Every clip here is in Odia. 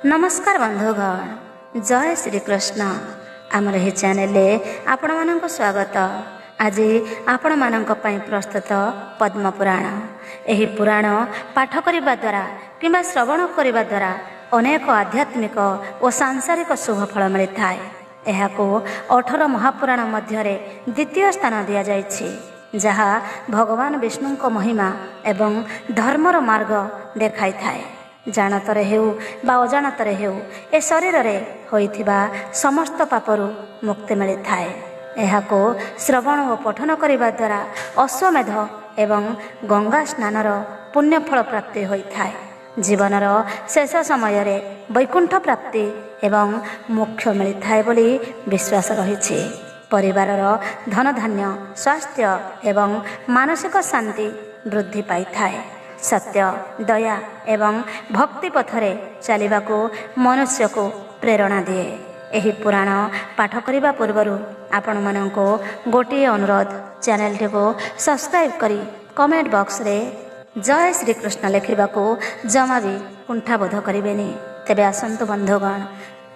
नमस्कार बंधुगण, जय श्री कृष्ण। आमर यह चैनल आपण मानक स्वागत। आज आपण मानक पई प्रस्तुत पद्म पुराण। यही पुराण पाठ करने द्वारा किंबा श्रवण करने द्वारा अनेक आध्यात्मिक और सांसारिक शुभफल मिलता है। यह 18 महापुराण मध्य द्वितीय स्थान दि जाइछि, जहाँ भगवान विष्णु को महिमा एवं धर्मर मार्ग देखाई थाए। जानतर हेउ बा अजाणतर हेउ ए शरीर रे होइथिबा समस्त पापरु मुक्ति मिलता है। यहाको श्रवण और पठन करने द्वारा अश्वमेध एवं गंगा स्नानर पुण्यफल प्राप्ति होता है। जीवनर शेष समय रे वैकुंठ प्राप्ति एवं मोक्ष मिलता है बोली विश्वास रही। परिवारर धन धान्य स्वास्थ्य एवं मानसिक शांति वृद्धि पाई थाए। सत्य दया एवं भक्ति पथरे चलिबाको मनुष्य को प्रेरणा दिए। यही पुराण पाठ करने पूर्वर आपण मानको गोटे अनुरोध, चैनल को सब्सक्राइब करी कमेंट बॉक्स रे जय श्री कृष्ण लिखा को जमा भी कुंठाबोध करेनि। तेबे आसंतु बंधुगण,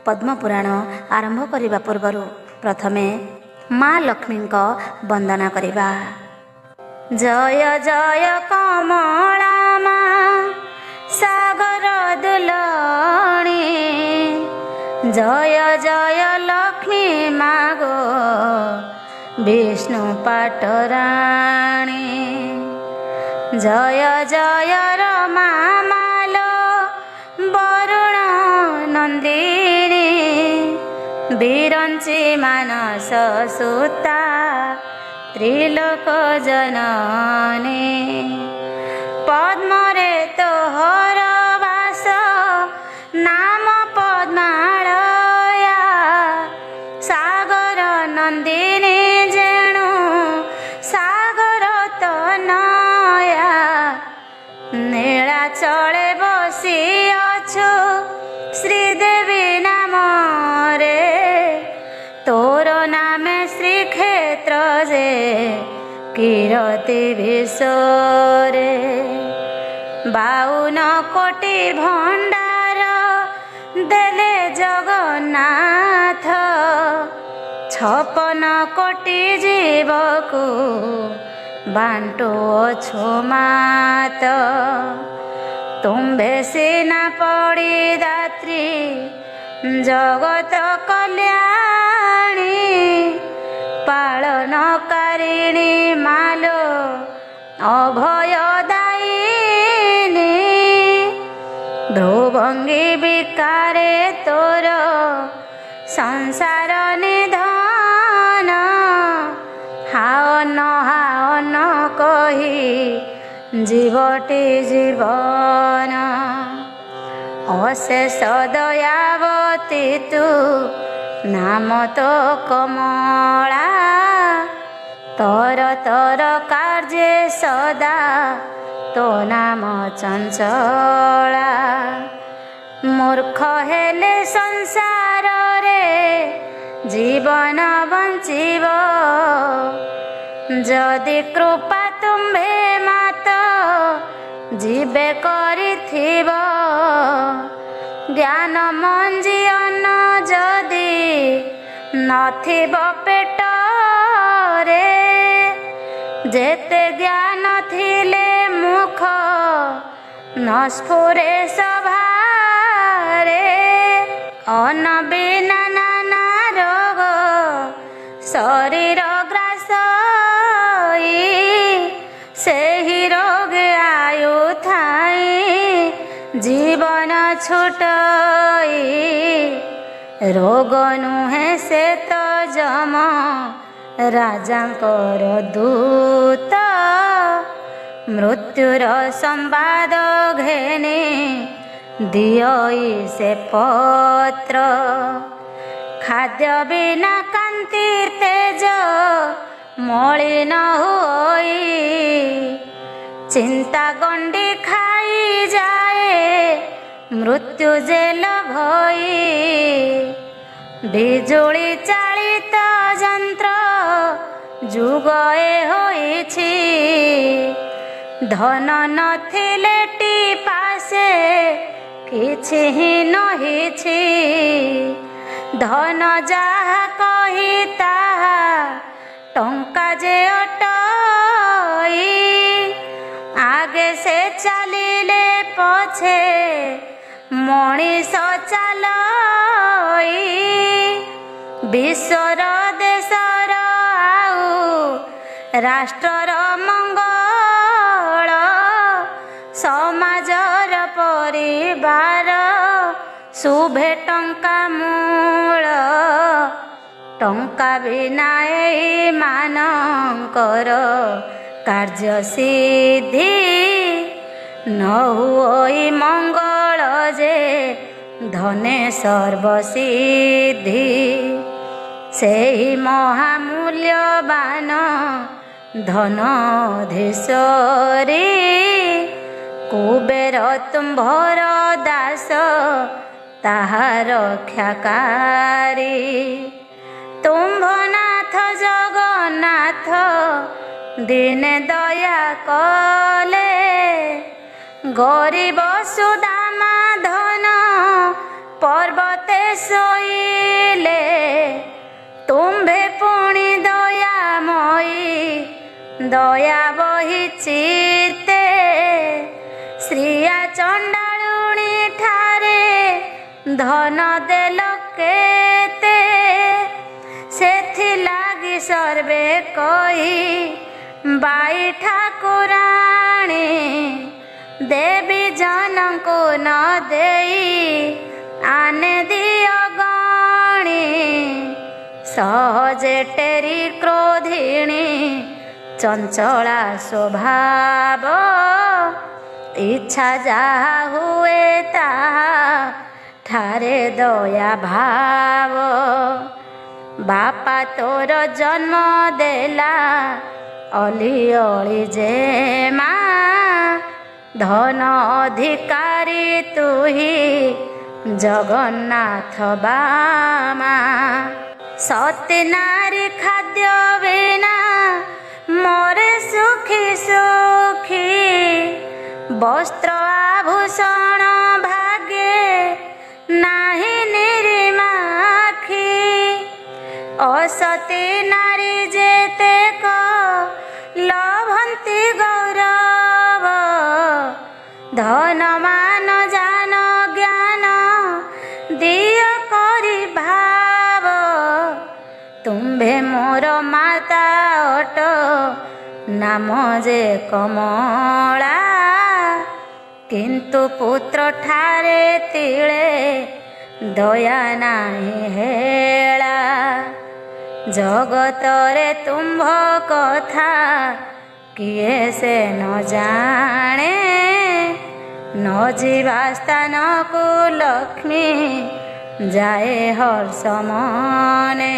पद्म पुराण आरंभ करने पूर्वर प्रथमे माँ लक्ष्मी को वंदना करिबा। जय जय कमला माँ सागर दुलणी, जय जय लक्ष्मी माँ गो विष्णु पाटराणी, जय जय रमा मालो वरुण नंदिनी, विरंची मानस सुता त्रिलोक जननी, पद्मरे तोहर वास नाम पद्मालया, सागर नंदिनी जेणु सागर तनया, नीलाचले बसी अछु श्रीदेवी नाम रे, तोर नामे श्रीक्षेत्र जे कीरति विश्वरे, 52 कोटी भंडार देले जगन्नाथ, 56 कोटी जीवकु बांटो छुमात, तुम्बे सीना पड़ी दात्री जगत कल्याणी, पालनकारिणी मालो अभयदायिनी, ध्रुवंगी विकारे तोर संसार निधन, हाओ न कही जीवटी जीवन, अशेष दयावती तू नाम तो कमला, तर तर कार्य सदा तो नाम चंचला, मूर्ख हेले संसार रे जीवन बंचीब, जदि कृपा तुम्भे मात जीवे करिथिब, ज्ञान मंजी अन्न जदि नथिब पेट रे, जेते ज्ञान थिले मुख न स्फुरे सभारे, अन्न बिना नाना रोग शरीर ग्रासई, सेहि रोग आयु थाई जीवन छुटई, रोग नुहे से तो जम राजांकर दूत, मृत्युर संवाद घेने दियई से पत्र, खाद्य बिना कांति तेज मलिन होई, चिंता गंडी खाई जाए मृत्यु जेल भई, बिजुली चालित यंत्र जुग ए होइछि, धन नथिले टी पासे କିଛି ହିଁ ନହିଛି। ଧନ ଯାହା କହି ତାହା ଟଙ୍କା ଯେ ଅଟଇ, ଆଗେ ସେ ଚାଲିଲେ ପଛେ ମଣିଷ ଚାଲଇ। ବିଶ୍ୱର ଦେଶର ଆଉ ରାଷ୍ଟ୍ରର ମଙ୍ଗଳ, ସମାଜର ପରିବାର ଶୁଭେ ଟଙ୍କା ମୂଳ। ଟଙ୍କା ବିନା ଏଇମାନଙ୍କର କାର୍ଯ୍ୟ ସିଦ୍ଧି, ନ ହୁଇ ମଙ୍ଗଳ ଯେ ଧନେ ସର୍ବସିଦ୍ଧି। ସେହି ମହାମୂଲ୍ୟବାନ ଧନ ଧୀଶରେ, କୁବେର ତୁମ୍ଭର ଦାସ ତାହା ରକ୍ଷାକାରୀ। ତୁମ୍ଭନାଥ ଜଗନ୍ନାଥ ଦିନେ ଦୟା କଲେ, ଗରିବ ସୁଦାମା ଧନ ପର୍ବତେ ଶୋଇଲେ। ତୁମ୍ଭେ ପୁଣି ଦୟାମୟୀ ଦୟା ବହି ଚିତ୍ତେ, ଶ୍ରିୟା ଚଣ୍ଡାଳୁଣୀ ଠାରେ ଧନ ଦେଲ କେତେ। ସେଥିଲାଗି ସର୍ବେ କହି ବାଇ ଠାକୁରାଣୀ, ଦେବୀ ଜନଙ୍କୁ ନ ଦେଇ ଆନେ ଦିଅ ଗଣି। ସହଜେ ଟେରି କ୍ରୋଧିଣୀ ଚଞ୍ଚଳା ସ୍ୱଭାବ, ଇଚ୍ଛା ଯାହା ହୁଏ ତାହା ଠାରେ ଦୟା ଭାବ। ବାପା ତୋର ଜନ୍ମ ଦେଲା ଅଲି ଅଳି ଯେ ମା, ଧନ ଅଧିକାରୀ ତୁହି ଜଗନ୍ନାଥ ବାମା। ସତୀ ନାରୀ ଖାଦ୍ୟ ବିନା ମରେ ସୁଖୀ ସୁଖୀ, ବସ୍ତ୍ର ଆଭୂଷଣ ଭାଗ୍ୟେ ନାହିଁ ନିରିମାଖି। ଅସତୀ ନାରୀ ଯେତେକ ଲଭନ୍ତି ଗୌରବ, ଧନ ମାନ ଜାନ ଜ୍ଞାନ ଦିଅ କରି ଭାବ। ତୁମ୍ଭେ ମୋର ମାତା ଅଟ ନାମ ଯେ କମଳା, କିନ୍ତୁ ପୁତ୍ର ଠାରେ ତିଳେ ଦୟା ନାହିଁ ହେଳା। ଜଗତରେ ତୁମ୍ଭ କଥା କିଏ ସେ ନ ଜାଣେ, ନ ଯିବା ସ୍ଥାନକୁ ଲକ୍ଷ୍ମୀ ଯାଏ ହର୍ଷ ମନେ।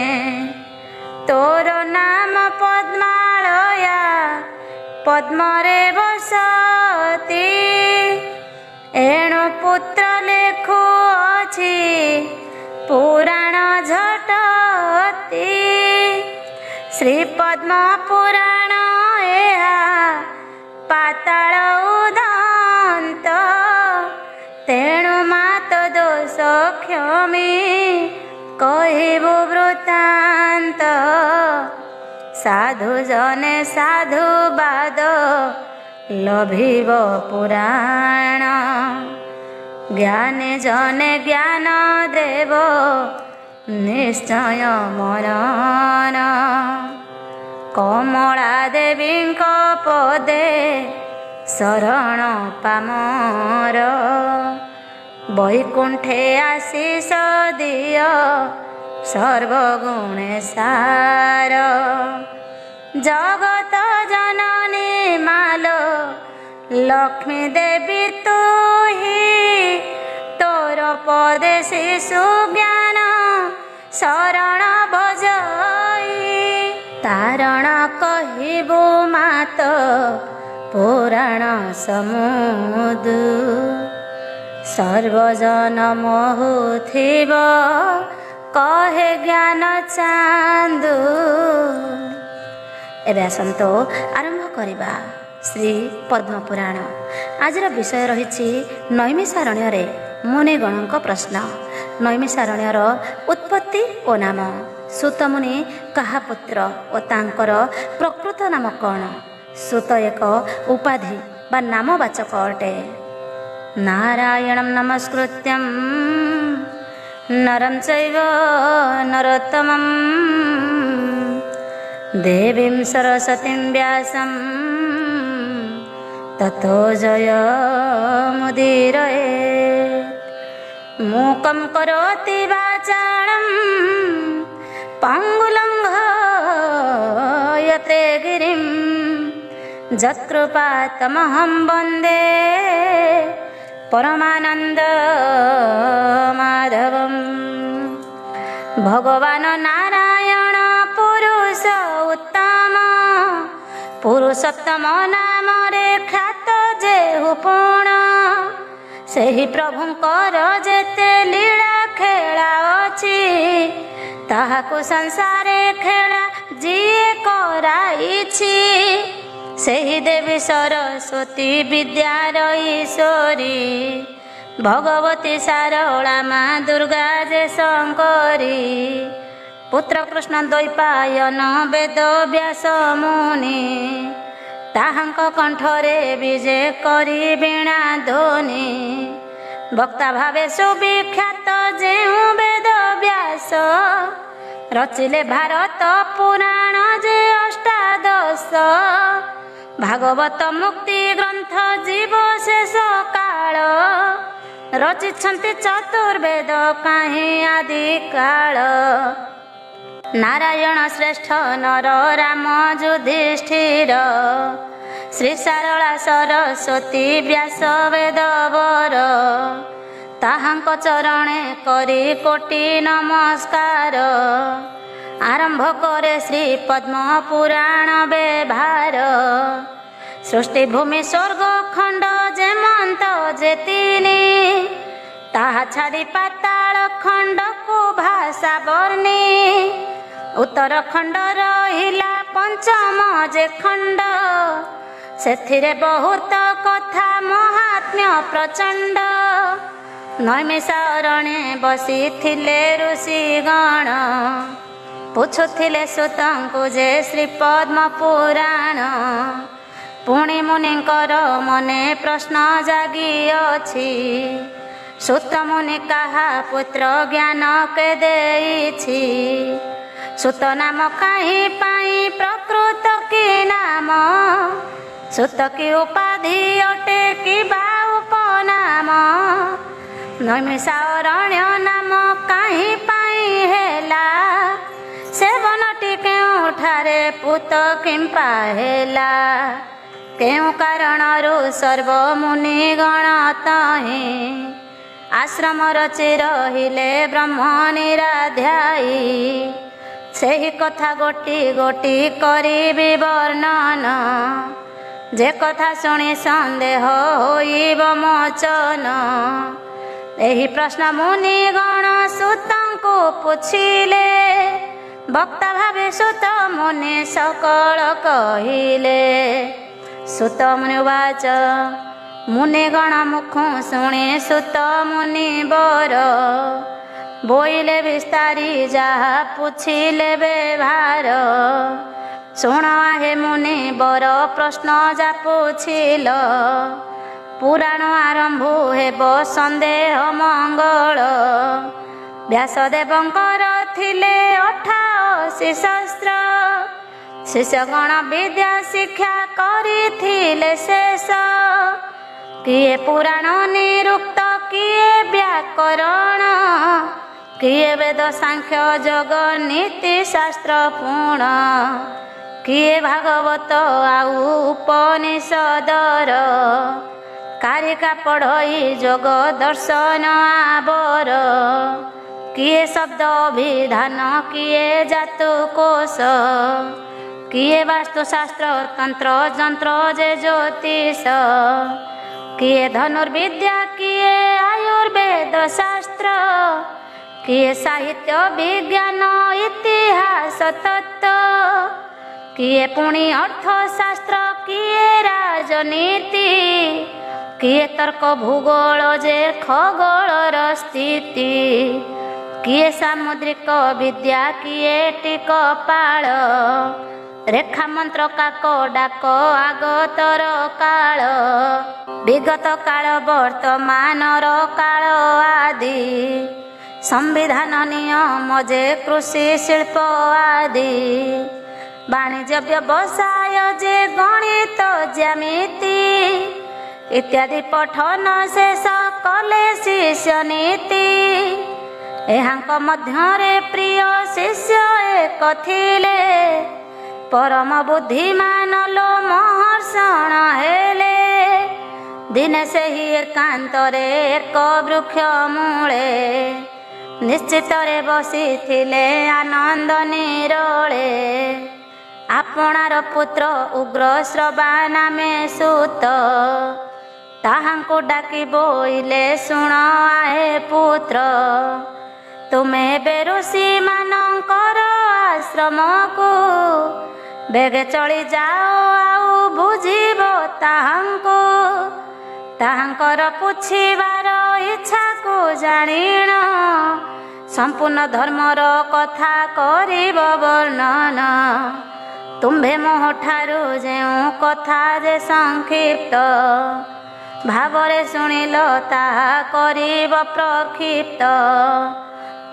ତୋର ନାମ ପଦ୍ମାଳୟା ପଦ୍ମରେ ବସତି, ଏଣୁ ପୁତ୍ର ଲେଖୁଅଛି ପୁରାଣ ଝଟତି। ଶ୍ରୀ ପଦ୍ମ ପୁରାଣ ଏହା ପାତାଳ ଉଦନ୍ତ, ତେଣୁ ମାତ ଦୋଷ କ୍ଷମୀ କହିବୁ ବୃତ୍ତାନ୍ତ। ସାଧୁ ଜନେ ସାଧୁବାଦ ଲଭିବ ପୁରାଣ, ଜ୍ଞାନୀ ଜନେ ଜ୍ଞାନ ଦେବ ନିଶ୍ଚୟ ମନନ। କମଳା ଦେବୀଙ୍କ ପଦେ ଶରଣ ପାମର, ବୈକୁଣ୍ଠେ ଆଶିଷ ଦିଅ ସର୍ବଗୁଣେ ସାର। ଜଗତ ଜନନୀ ମାଲୋ ଲକ୍ଷ୍ମୀ ଦେବୀ ତୁହି, ତୋର ପଦେ ଶିଶୁ ଜ୍ଞାନ ଶରଣ ଭଜଇ। ତାରଣ କହିବୁ ମାତ ପୁରାଣ ସମୁଦୁ, ସର୍ବଜନ ମୋହୁଥିବ କହେ ଜ୍ଞାନ ଚାନ୍ଦୁ। ଏବେ ଆସନ୍ତୁ ଆରମ୍ଭ କରିବା ଶ୍ରୀ ପଦ୍ମପୁରାଣ। ଆଜିର ବିଷୟ ରହିଛି ନୈମିଷାରଣ୍ୟରେ ମୁନିଗଣଙ୍କ ପ୍ରଶ୍ନ। ନୈମିଷାରଣ୍ୟର ଉତ୍ପତ୍ତି ଓ ନାମ। ସୁତମୁନି କାହା ପୁତ୍ର ଓ ତାଙ୍କର ପ୍ରକୃତ ନାମ କ'ଣ? ସୁତ ଏକ ଉପାଧି ବା ନାମବାଚକ ଅଟେ। ନାରାୟଣଂ ନମସ୍କୃତ୍ୟଂ ନରଂ ଚୈବ ନରୋତ୍ତମଂ ଦେବୀଂ ସରସ୍ୱତୀଂ ବ୍ୟାସଂ ତतो ଜୟमुदीरयेत्। मूकं करोति वाचालं पङ्गुलङ्घयते गिरिं यत्कृपातमहं वन्दे परमानन्दमाधवम्। भगवान् नारायण पुरुष उत्तम पुरुषोत्तम नामरे ख्यात जेहु पूर्ण। ସେହି ପ୍ରଭୁଙ୍କର ଯେତେ ଲୀଳା ଖେଳା ଅଛି ତାହାକୁ ସଂସାରେ ଖେଳା ଯିଏ କରାଇଛି। ସେହି ଦେବୀ ସରସ୍ୱତୀ ବିଦ୍ୟାର ଈଶ୍ୱରୀ ଭଗବତୀ ସାରଳା ମା ଦୁର୍ଗା ଯେ ଶଙ୍କରୀ। ପୁତ୍ର କୃଷ୍ଣ ଦ୍ୱୈପାୟନ ବେଦ ବ୍ୟାସ ମୁନି ତାହାଙ୍କ କଣ୍ଠରେ ବିଜେ କରି ବୀଣା ଧ୍ୱନି। ବକ୍ତା ଭାବେ ସୁବିଖ୍ୟାତ ଯେଉଁ ବେଦ ବ୍ୟାସ ରଚିଲେ ଭାରତ ପୁରାଣ ଯେ ଅଷ୍ଟାଦଶ। ଭାଗବତ ମୁକ୍ତି ଗ୍ରନ୍ଥ ଜୀବ ଶେଷ କାଳ ରଚିଛନ୍ତି ଚତୁର୍ବେଦ କାହିଁ ଆଦି କାଳ। ନାରାୟଣ ଶ୍ରେଷ୍ଠ ନର ରାମ ଯୁଧିଷ୍ଠିର ଶ୍ରୀ ସାରଳା ସରସ୍ୱତୀ ବ୍ୟାସ ବେଦବର। ତାହାଙ୍କ ଚରଣେ କରି କୋଟି ନମସ୍କାର ଆରମ୍ଭ କରେ ଶ୍ରୀ ପଦ୍ମ ପୁରାଣ ବ୍ୟବହାର। ସୃଷ୍ଟି ଭୂମି ସ୍ୱର୍ଗ ଖଣ୍ଡ ଯେମନ୍ତ ଯେ ତିନି ତାହା ଛାଡ଼ି ପାତାଳ ଖଣ୍ଡକୁ ଭାଷା ବର୍ଣ୍ଣି। ଉତ୍ତର ଖଣ୍ଡ ରହିଲା ପଞ୍ଚମ ଯେ ଖଣ୍ଡ ସେଥିରେ ବହୁତ କଥା ମହାତ୍ମ୍ୟ ପ୍ରଚଣ୍ଡ। ନୈମିଷାରଣ୍ୟେ ବସିଥିଲେ ଋଷିଗଣ ପୁଛୁଥିଲେ ସୁତଙ୍କୁ ଯେ ଶ୍ରୀ ପଦ୍ମ ପୁରାଣ। ପୁଣି ମୁନିଙ୍କର ମନେ ପ୍ରଶ୍ନ ଜାଗିଅଛି ସୁତ ମୁନି କାହା ପୁତ୍ର ଜ୍ଞାନ କେ ଦେଇଛି। ସୁତ ନାମ କାହିଁ ପାଇଁ ପ୍ରକୃତ କି ନାମ ସୁତ କି ଉପାଧି ଅଟେ କି ବା ଉପନାମ। ନୈମିଷାରଣ୍ୟ ନାମ କାହିଁ ପାଇଁ ହେଲା ସେବନଟି କେଉଁଠାରେ ପୁତ କିମ୍ପା ହେଲା। କେଉଁ କାରଣରୁ ସର୍ବମୁନିଗଣ ତହିଁ ଆଶ୍ରମ ରଚି ରହିଲେ ବ୍ରହ୍ମ ନିରାଧ୍ୟାୟୀ। ସେହି କଥା ଗୋଟି ଗୋଟି କରିବି ବର୍ଣ୍ଣନ ଯେ କଥା ଶୁଣି ସନ୍ଦେହ ହୋଇବ ମୋଚନ। ଏହି ପ୍ରଶ୍ନ ମୁନିଗଣ ସୁତଙ୍କୁ ପୁଛିଲେ ବକ୍ତା ଭାବେ ସୁତ ମୁନି ସକଳ କହିଲେ। ସୁତ ମୁନି ଉବାଚ ମୁନିଗଣ ମୁଖୁ ଶୁଣି ସୁତ ମୁନି ବର ବୋଇଲେ ବିସ୍ତାରି ଯାହା ପୁଛିଲେ ବ୍ୟବହାର। ଶୁଣ ଆହେ ମୁନି ବର ପ୍ରଶ୍ନ ଯା ପୁଛିଲ ପୁରାଣ ଆରମ୍ଭ ହେବ ସନ୍ଦେହ ମଙ୍ଗଳ। ବ୍ୟାସଦେବଙ୍କର ଥିଲେ 88 ଶାସ୍ତ୍ର ଶିଷ୍ୟଗଣ ବିଦ୍ୟା ଶିକ୍ଷା କରିଥିଲେ ଶେଷ। କିଏ ପୁରାଣ ନିରୁକ୍ତ କିଏ ବ୍ୟାକରଣ କିଏ ବେଦ ସାଂଖ୍ୟ ଯୋଗ ନୀତି ଶାସ୍ତ୍ର ପୁଣ କିଏ ଭାଗବତ ଆଉ ଉପନିଷଦର କାରିକା ପଢ଼ଇ ଯୋଗ ଦର୍ଶନ ଆବର। କିଏ ଶବ୍ଦ ଅଭିଧାନ କିଏ ଜାତୁକୋଷ କିଏ ବାସ୍ତୁଶାସ୍ତ୍ର ତନ୍ତ୍ର ଯନ୍ତ୍ର ଯେ ଜ୍ୟୋତିଷ। କିଏ ଧନୁର୍ବିଦ୍ୟା କିଏ ଆୟୁର୍ବେଦ ଶାସ୍ତ୍ର କିଏ ସାହିତ୍ୟ ବିଜ୍ଞାନ ଇତିହାସ ତତ୍ତ୍ୱ କିଏ ପୁଣି ଅର୍ଥଶାସ୍ତ୍ର କିଏ ରାଜନୀତି किए तर्क भूगोल जे खगोलर स्थिति, किए सामुद्रिक विद्या किए टिकपाळ, रेखा मंत्र काक डाक आगतर काल, विगत काल वर्तमानर काल आदि, संविधान नियम जे कृषि शिल्प आदि, वाणिज्य व्यवसाय जे गणित ज्यामिति इत्यादि पठन शेष कले शिष्य नीति। एहांक मध्यरे प्रिय शिष्य एक थिले, परम बुद्धिमान लो महर्षण हेले, दिने सेही एकांतरे एक वृक्ष मूले, निश्चितरे बसिथिले आनंद निरोळे, आपणार पुत्र उग्र श्रवा नामे सुत, ताहांकु डाकी बोइले शुण आहे पुत्र, तुमे बेरुषि मानकर आश्रम को, बेगे चली जाओ आउ बुझिब ताहांकु, ताहांकर पुछिबार इच्छा को जानिण, संपूर्ण धर्मर कथा करिब वर्णन, तुम्भे मोह ठारू जेउ कथा जे संक्षिप्त, भावरे शुणिल ताहा करिब प्रक्षिप्त,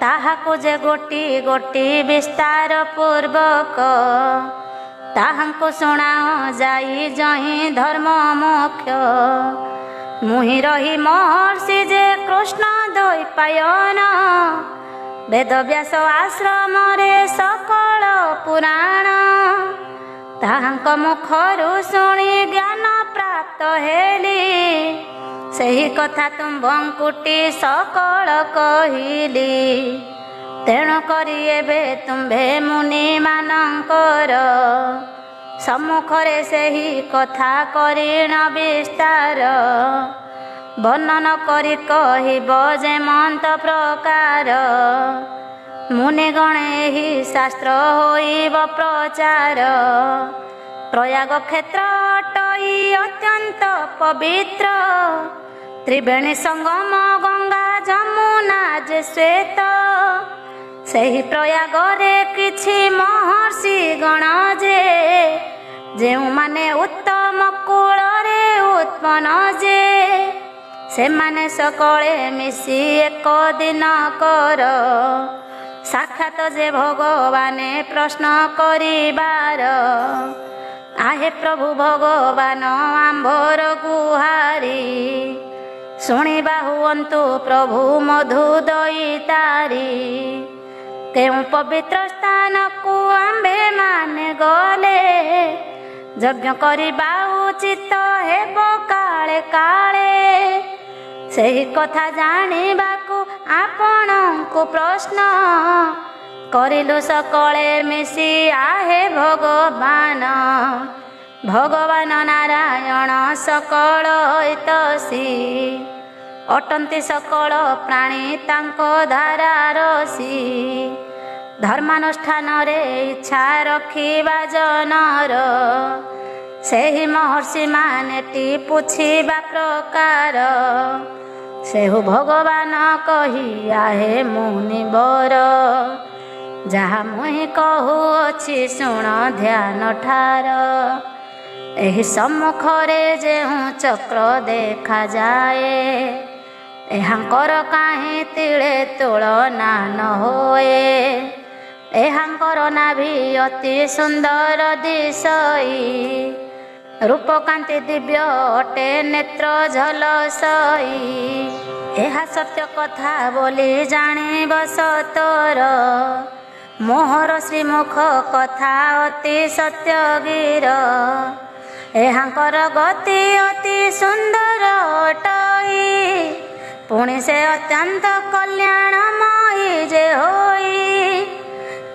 ताहाकु जे गोटी गोटी विस्तार पूर्वक, ताहांकु शुणाओ जाई जही धर्म मुख्य, मुहि रही महर्षि जे कृष्ण द्वैपायन, वेद व्यास आश्रम रे सकल पुराण, ताहांक मुखरु शुणी ज्ञान प्राप्त हेली, सेही कथा तुम्भंकुटी सकल कहिली, तेणु करी एबे तुम्भे मुनि मानकर, सम्मुखरे सेही कथा करिण विस्तार, वर्णन करी कहिब जेमंत प्रकार, मुनिगणे एही शास्त्र होइब प्रचार, प्रयाग क्षेत्र अटई अत्यंत पवित्र, त्रिवेणी संगम गंगा जमुना जे श्वेत, सेही प्रयाग रे किछि महर्षि गण जे, जेउ माने उत्तम कूल रे उत्पन्न जे, सेमाने सकले मिसी एक दिन कर, साक्षात जे भगवाने प्रश्न करिबार, आहे प्रभु भगवान आंभर गुहारी, शुणिबा हुअन्तु प्रभु मधु दईतारी, केउ पवित्र स्थान को आंबे माने गले, यज्ञ करिबा उचित हेब काले काले, सेही कथा जानिबाकु आपणଙ୍କୁ प्रश्न, करिलु सकले मिसी आहे भगवान, भगवान नारायण सकल हितैषी, अटंती सकल प्राणी तांको धारा रसी, धर्मानुष्ठान रे इच्छा रखिबा जनर, सेही महर्षि मानेटी पुछिबा प्रकार, सेहु भगवान कही आहे मुनिवर, जहा मुहि कहुअछि शुण ध्यान ठार, एही सम्मुखरे जेहु चक्र देखा जाए, एहांकर काहे तिळे तुलना न होए, एहांकर नाभि अति सुंदर दिशई, रूपकांति दिव्य अटे नेत्र झलसई, एहा सत्य कथा बोली जानिब सतर, मोहर श्रीमुख कथा अति सत्य गिर, एहांकर गति अति सुंदर अटई, पुणी से अत्यंत कल्याणमयी जे होई,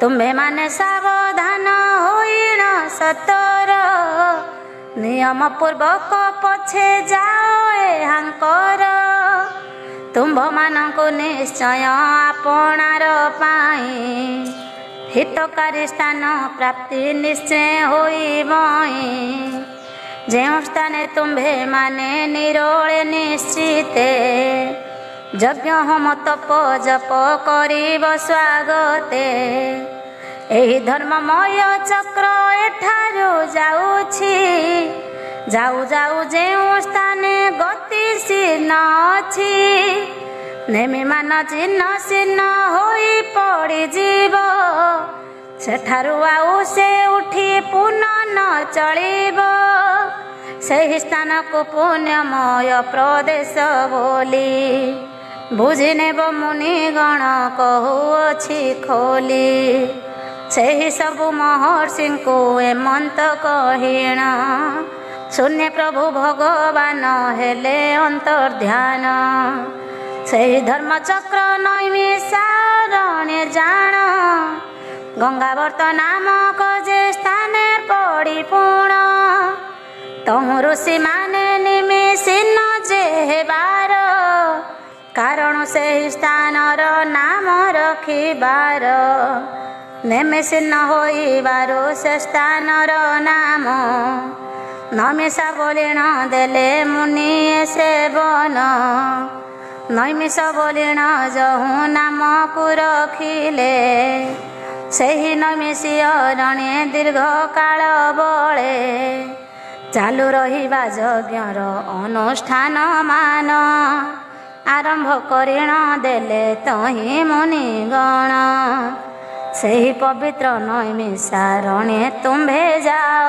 तुम्भे माने सावधान होइन सतर, नियम पूर्वक पछे जाओ एहांकर, तुम्भ मानंकु निश्चय आपणार पाई, हितकारी स्थान प्राप्ति निश्चय होइबई, ଯେଉଁ ସ୍ଥାନେ ତୁମ୍ଭେ ମାନେ ନିରୋଳେ ନିଶ୍ଚିତେ ଯଜ୍ଞ ହୋମ ତପ ଜପ କରିବ ସ୍ୱାଗତେ। ଏହି ଧର୍ମମୟ ଚକ୍ର ଏଠାରୁ ଯାଉଛି, ଯାଉ ଯାଉ ଯେଉଁ ସ୍ଥାନେ ଗତିଶୀର୍ଣ୍ଣ ଅଛି, ନେମିମାନ ଚିହ୍ନ ଶୀର୍ଣ୍ଣ ହୋଇ ପଡ଼ିଯିବ। ସେଠାରୁ ଆଉ ସେ ଉଠି ପୁନଃ ନ ଚଳିବ। ସେହି ସ୍ଥାନକୁ ପୁଣ୍ୟମୟ ପ୍ରଦେଶ ବୋଲି ବୁଝିନେବ ମୁନିଗଣ କହୁଅଛି ଖୋଲି। ସେହି ସବୁ ମହର୍ଷିଙ୍କୁ ଏମନ୍ତ କହିଣ, ଶୂନ୍ୟ ପ୍ରଭୁ ଭଗବାନ ହେଲେ ଅନ୍ତର୍ଧ୍ୟାନ। ସେହି ଧର୍ମଚକ୍ର ନୈମିଷାରଣ୍ୟ ଜାଣ, ଗଙ୍ଗାବର୍ତ୍ତ ନାମକ ଯେ ସ୍ଥାନେ ପଡ଼ି ପୁଣ। ତହୁଁ ଋଷିମାନେ ନିମିଷିନ୍ନ ଯେ ହେବାର, କାରଣ ସେହି ସ୍ଥାନର ନାମ ରଖିବାର। ନିମିଷିନ୍ନ ହୋଇବାରୁ ସେ ସ୍ଥାନର ନାମ, ନୈମିଷା ବୋଲିଣ ଦେଲେ ମୁନିଏ ସେବନ। ନୈମିଷ ବୋଲିଣ ଯହୁଁ ନାମକୁ ରଖିଲେ, ସେହି ନୈମିଷୀୟ ରଣେ ଦୀର୍ଘ କାଳ ବଳେ। ଚାଲୁ ରହିବା ଯଜ୍ଞର ଅନୁଷ୍ଠାନ ମାନ, ଆରମ୍ଭ କରିଣ ଦେଲେ ତହିଁ ମୁନିଗଣ। ସେହି ପବିତ୍ର ନୈମିଷାରଣ୍ୟେ ତୁମ୍ଭେ ଯାଅ,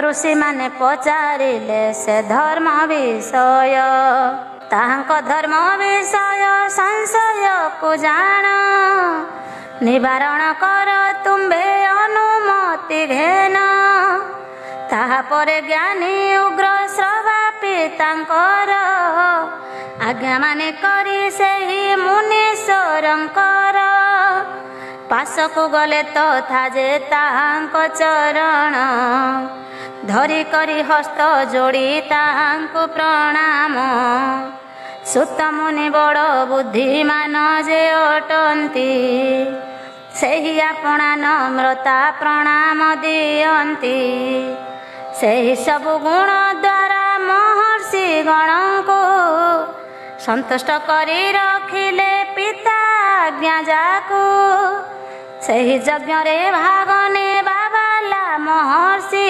ଋଷିମାନେ ପଚାରିଲେ ସେ ଧର୍ମ ବିଷୟ। ତାହାଙ୍କ ଧର୍ମ ବିଷୟ ସଂଶୟକୁ ଜାଣ, ନିବାରଣ କର ତୁମ୍ଭେ ଅନୁମତି ଘେନ। ତାହାପରେ ଜ୍ଞାନୀ ଉଗ୍ର ଶ୍ରବା ପିତାଙ୍କର, ଆଜ୍ଞା ମାନି କରି ସେହି ମୁନୀଶ୍ୱରଙ୍କର। ପାଶକୁ ଗଲେ ତଥା ଯେ ତାହାଙ୍କ ଚରଣ, ଧରି କରି ହସ୍ତ ଯୋଡ଼ି ତାହାଙ୍କୁ ପ୍ରଣାମ। ସୁତ ମୁନି ବଡ଼ ବୁଦ୍ଧିମାନ ଯେ ଅଟନ୍ତି, ସେହି ଆପଣା ନମ୍ରତା ପ୍ରଣାମ ଦିଅନ୍ତି। ସେହି ସବୁ ଗୁଣ ଦ୍ୱାରା ମହର୍ଷି ଗଣଙ୍କୁ, ସନ୍ତୁଷ୍ଟ କରି ରଖିଲେ ପିତା ଆଜ୍ଞା ଯାକୁ। ସେହି ଯଜ୍ଞରେ ଭାଗ ନେବା ବାଲା ମହର୍ଷି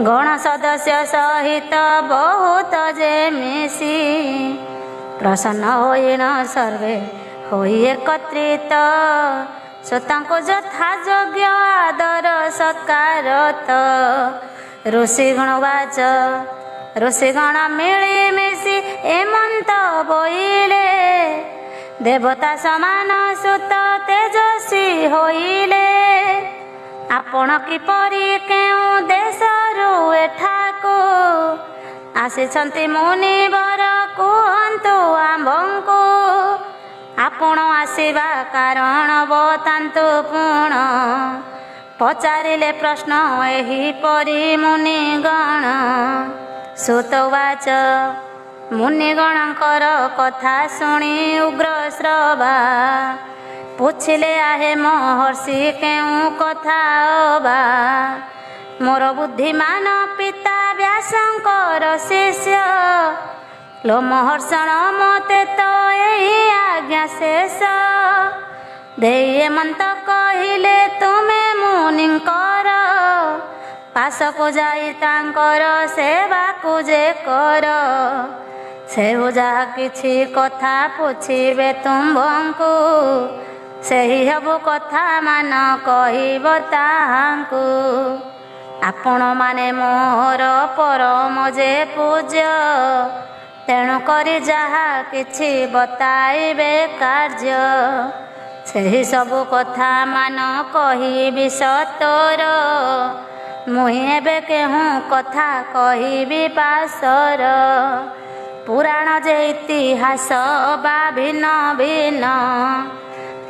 ଗଣ ସଦସ୍ୟ ସହିତ ବହୁତ ଯେ ମିଶି, ପ୍ରସନ୍ନ ହୋଇଣ ସର୍ବେ ହୋଇ ଏକତ୍ରିତ। ସୁତଙ୍କୁ ଯଥା ଯୋଗ୍ୟ ଆଦର ସତ୍କାରତ। ଋଷିଗଣ ବାଚ, ଋଷିଗଣ ମିଳିମିଶି ଏମନ୍ତ ବୋଇଲେ, ଦେବତା ସମାନ ସୁତ ତେଜସ୍ୱୀ ହୋଇଲେ। ଆପଣ କିପରି କେଉଁ ଦେଶରୁ ଏଠାକୁ ଆସିଛନ୍ତି ମୁନିବର କୁହନ୍ତୁ ଆମ୍ଭଙ୍କୁ। ଆପଣ ଆସିବା କାରଣ ବତାନ୍ତୁ ପୁଣ, ପଚାରିଲେ ପ୍ରଶ୍ନ ଏହିପରି ମୁନିଗଣ। ସୁତବାଚ, ମୁନିଗଣଙ୍କର କଥା ଶୁଣି ଉଗ୍ର ଶ୍ରବା, ପୁଛିଲେ ଆହେ ମହର୍ଷି କେଉଁ କଥା ଅବା। ମୋର ବୁଦ୍ଧିମାନ ପିତା ବ୍ୟାସଙ୍କର ଶିଷ୍ୟ, ଲୋମହର୍ଷଣ ମତେ ତ ଏହି ଆଜ୍ଞା ଶେଷ। ଦେଇ ଏମନ୍ତ କହିଲେ ତୁମେ ମୁନିଙ୍କର, ପାଶକୁ ଯାଇ ତାଙ୍କର ସେବାକୁ ଯେ କର। ସେହୁ ଯାହା କିଛି କଥା ପୁଛିବେ ତୁମ୍ଭଙ୍କୁ, ସେହି ସବୁ କଥା ମାନ କହିବ ତାହାଙ୍କୁ। ଆପଣମାନେ ମୋର ପରମ ଯେ ପୂଜ୍ୟ, ତେଣୁ କରି ଯାହା କିଛି ବତାଇବେ କାର୍ଯ୍ୟ। ସେହି ସବୁ କଥା ମାନ କହିବି ସତର, ମୁଇଁ ଏବେ କେଉଁ କଥା କହିବି ପାଶର। ପୁରାଣ ଯେ ଇତିହାସ ବା ଭିନ୍ନ ଭିନ୍ନ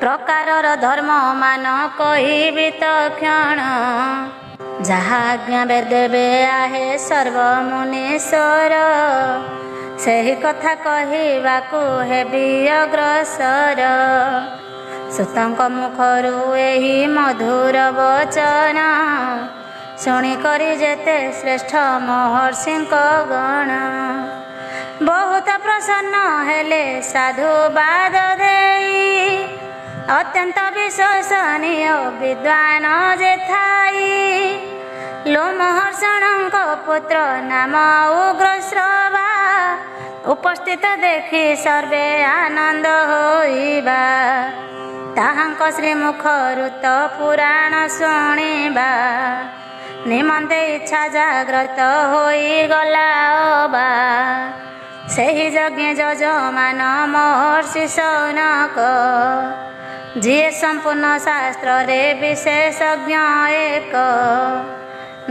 ପ୍ରକାରର ଧର୍ମ ମାନ କହିବି ତକ୍ଷଣ। ଯାହା ଆଜ୍ଞା ଦେବେ ଆହେ ସର୍ବମୁନୀଶ୍ୱର, ସେହି କଥା କହିବାକୁ ହେବି ଅଗ୍ରସର। ସୁତଙ୍କ ମୁଖରୁ ଏହି ମଧୁର ବଚନ, ଶୁଣିକରି ଯେତେ ଶ୍ରେଷ୍ଠ ମହର୍ଷିଙ୍କ ଗଣ। ବହୁତ ପ୍ରସନ୍ନ ହେଲେ ସାଧୁବାଦ ଦେଇ, ଅତ୍ୟନ୍ତ ବିଶ୍ୱସନୀୟ ବିଦ୍ୱାନ ଯେ ଥାଇ। ଲୋମହର୍ଷଣଙ୍କ ପୁତ୍ର ନାମ ଉଗ୍ରଶ୍ରବା, ଉପସ୍ଥିତ ଦେଖି ସର୍ବେ ଆନନ୍ଦ ହୋଇବା। ତାହାଙ୍କ ଶ୍ରୀମୁଖରୁ ତ ପୁରାଣ ଶୁଣିବା, ନିମନ୍ତେ ଇଚ୍ଛା ଜାଗ୍ରତ ହୋଇଗଲା ଅବା। ସେହି ଯଜ୍ଞ ଯଜମାନ ମହର୍ଷି ଶୌନକ, ଯିଏ ସମ୍ପୂର୍ଣ୍ଣ ଶାସ୍ତ୍ରରେ ବିଶେଷଜ୍ଞ ଏକ।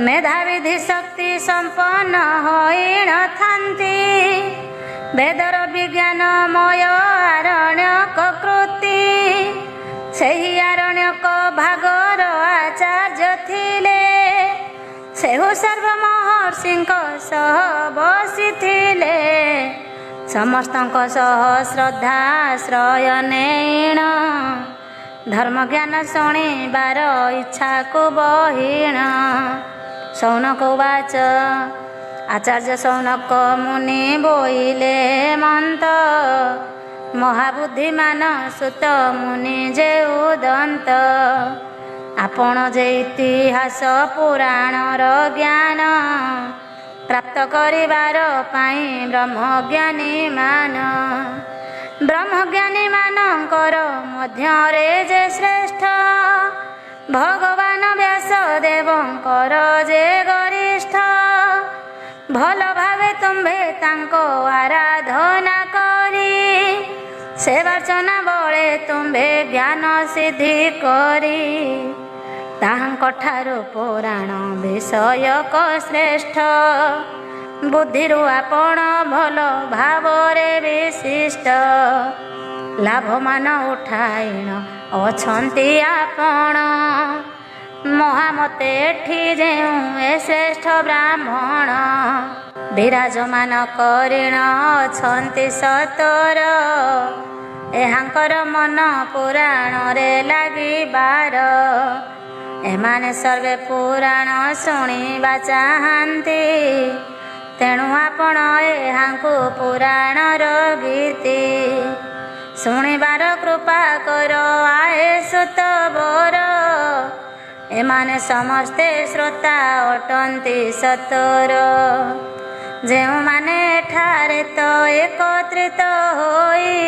ମେଧାବିଧି ଶକ୍ତି ସମ୍ପନ୍ନ ହୋଇନଥାନ୍ତି, ବେଦର ବିଜ୍ଞାନମୟ ଆରଣ୍ୟକ କୃତି। ସେହି ଆରଣ୍ୟକ ଭାଗର ଆଚାର୍ଯ୍ୟ ଥିଲେ, ସେହୁ ସର୍ବ ମହର୍ଷିଙ୍କ ସହ ବସିଥିଲେ। ସମସ୍ତଙ୍କ ସହ ଶ୍ରଦ୍ଧାଶ୍ରୟ ନେଇଣ, ଧର୍ମଜ୍ଞାନ ଶୁଣିବାର ଇଚ୍ଛାକୁ ବହିଣ। ଶୌନକ ଉବାଚ ଆଚାର୍ଯ୍ୟ ଶୌନକ ମୁନି ବୋଇଲେ ମନ୍ତ, ମହାବୁଦ୍ଧିମାନ ସୁତ ମୁନି ଯେ ଉଦନ୍ତ। ଆପଣ ଯେ ଇତିହାସ ପୁରାଣର ଜ୍ଞାନ, ପ୍ରାପ୍ତ କରିବାର ପାଇଁ ବ୍ରହ୍ମଜ୍ଞାନୀ ମାନ। ବ୍ରହ୍ମଜ୍ଞାନୀ ମାନଙ୍କର ମଧ୍ୟରେ ଯେ ଶ୍ରେଷ୍ଠ, ଭଗବାନ ବ୍ୟାସଦେବଙ୍କର ଯେ ଗରିଷ୍ଠ। ଭଲ ଭାବେ ତୁମ୍ଭେ ତାଙ୍କ ଆରାଧନା କରି, ସେବାର୍ଚ୍ଚନା ବଳେ ତୁମ୍ଭେ ଜ୍ଞାନ ସିଦ୍ଧି କରି। ତାହାଙ୍କ ଠାରୁ ପୁରାଣ ବିଷୟକ ଶ୍ରେଷ୍ଠ, ବୁଦ୍ଧିରୁ ଆପଣ ଭଲ ଭାବରେ ବିଶିଷ୍ଟ। ଲାଭମାନ ଉଠାଇଣ ଅଛନ୍ତି ଆପଣ, ମହାମତେ ଏଠି ଯେଉଁ ଏ ଶ୍ରେଷ୍ଠ ବ୍ରାହ୍ମଣ। ବିରାଜମାନ କରିଣ ଅଛନ୍ତି ସତର, ଏହାଙ୍କର ମନ ପୁରାଣରେ ଲାଗିବାର। ଏମାନେ ସର୍ବେ ପୁରାଣ ଶୁଣିବା ଚାହାନ୍ତି, ତେଣୁ ଆପଣ ଏହାଙ୍କୁ ପୁରାଣର ଗୀତି ଶୁଣିବାର କୃପା କର ଆଏ ସୁତ ବର। ଏମାନେ ସମସ୍ତେ ଶ୍ରୋତା ଅଟନ୍ତି ସତର, ଯେଉଁମାନେ ଏଠାରେ ତ ଏକତ୍ରିତ ହୋଇ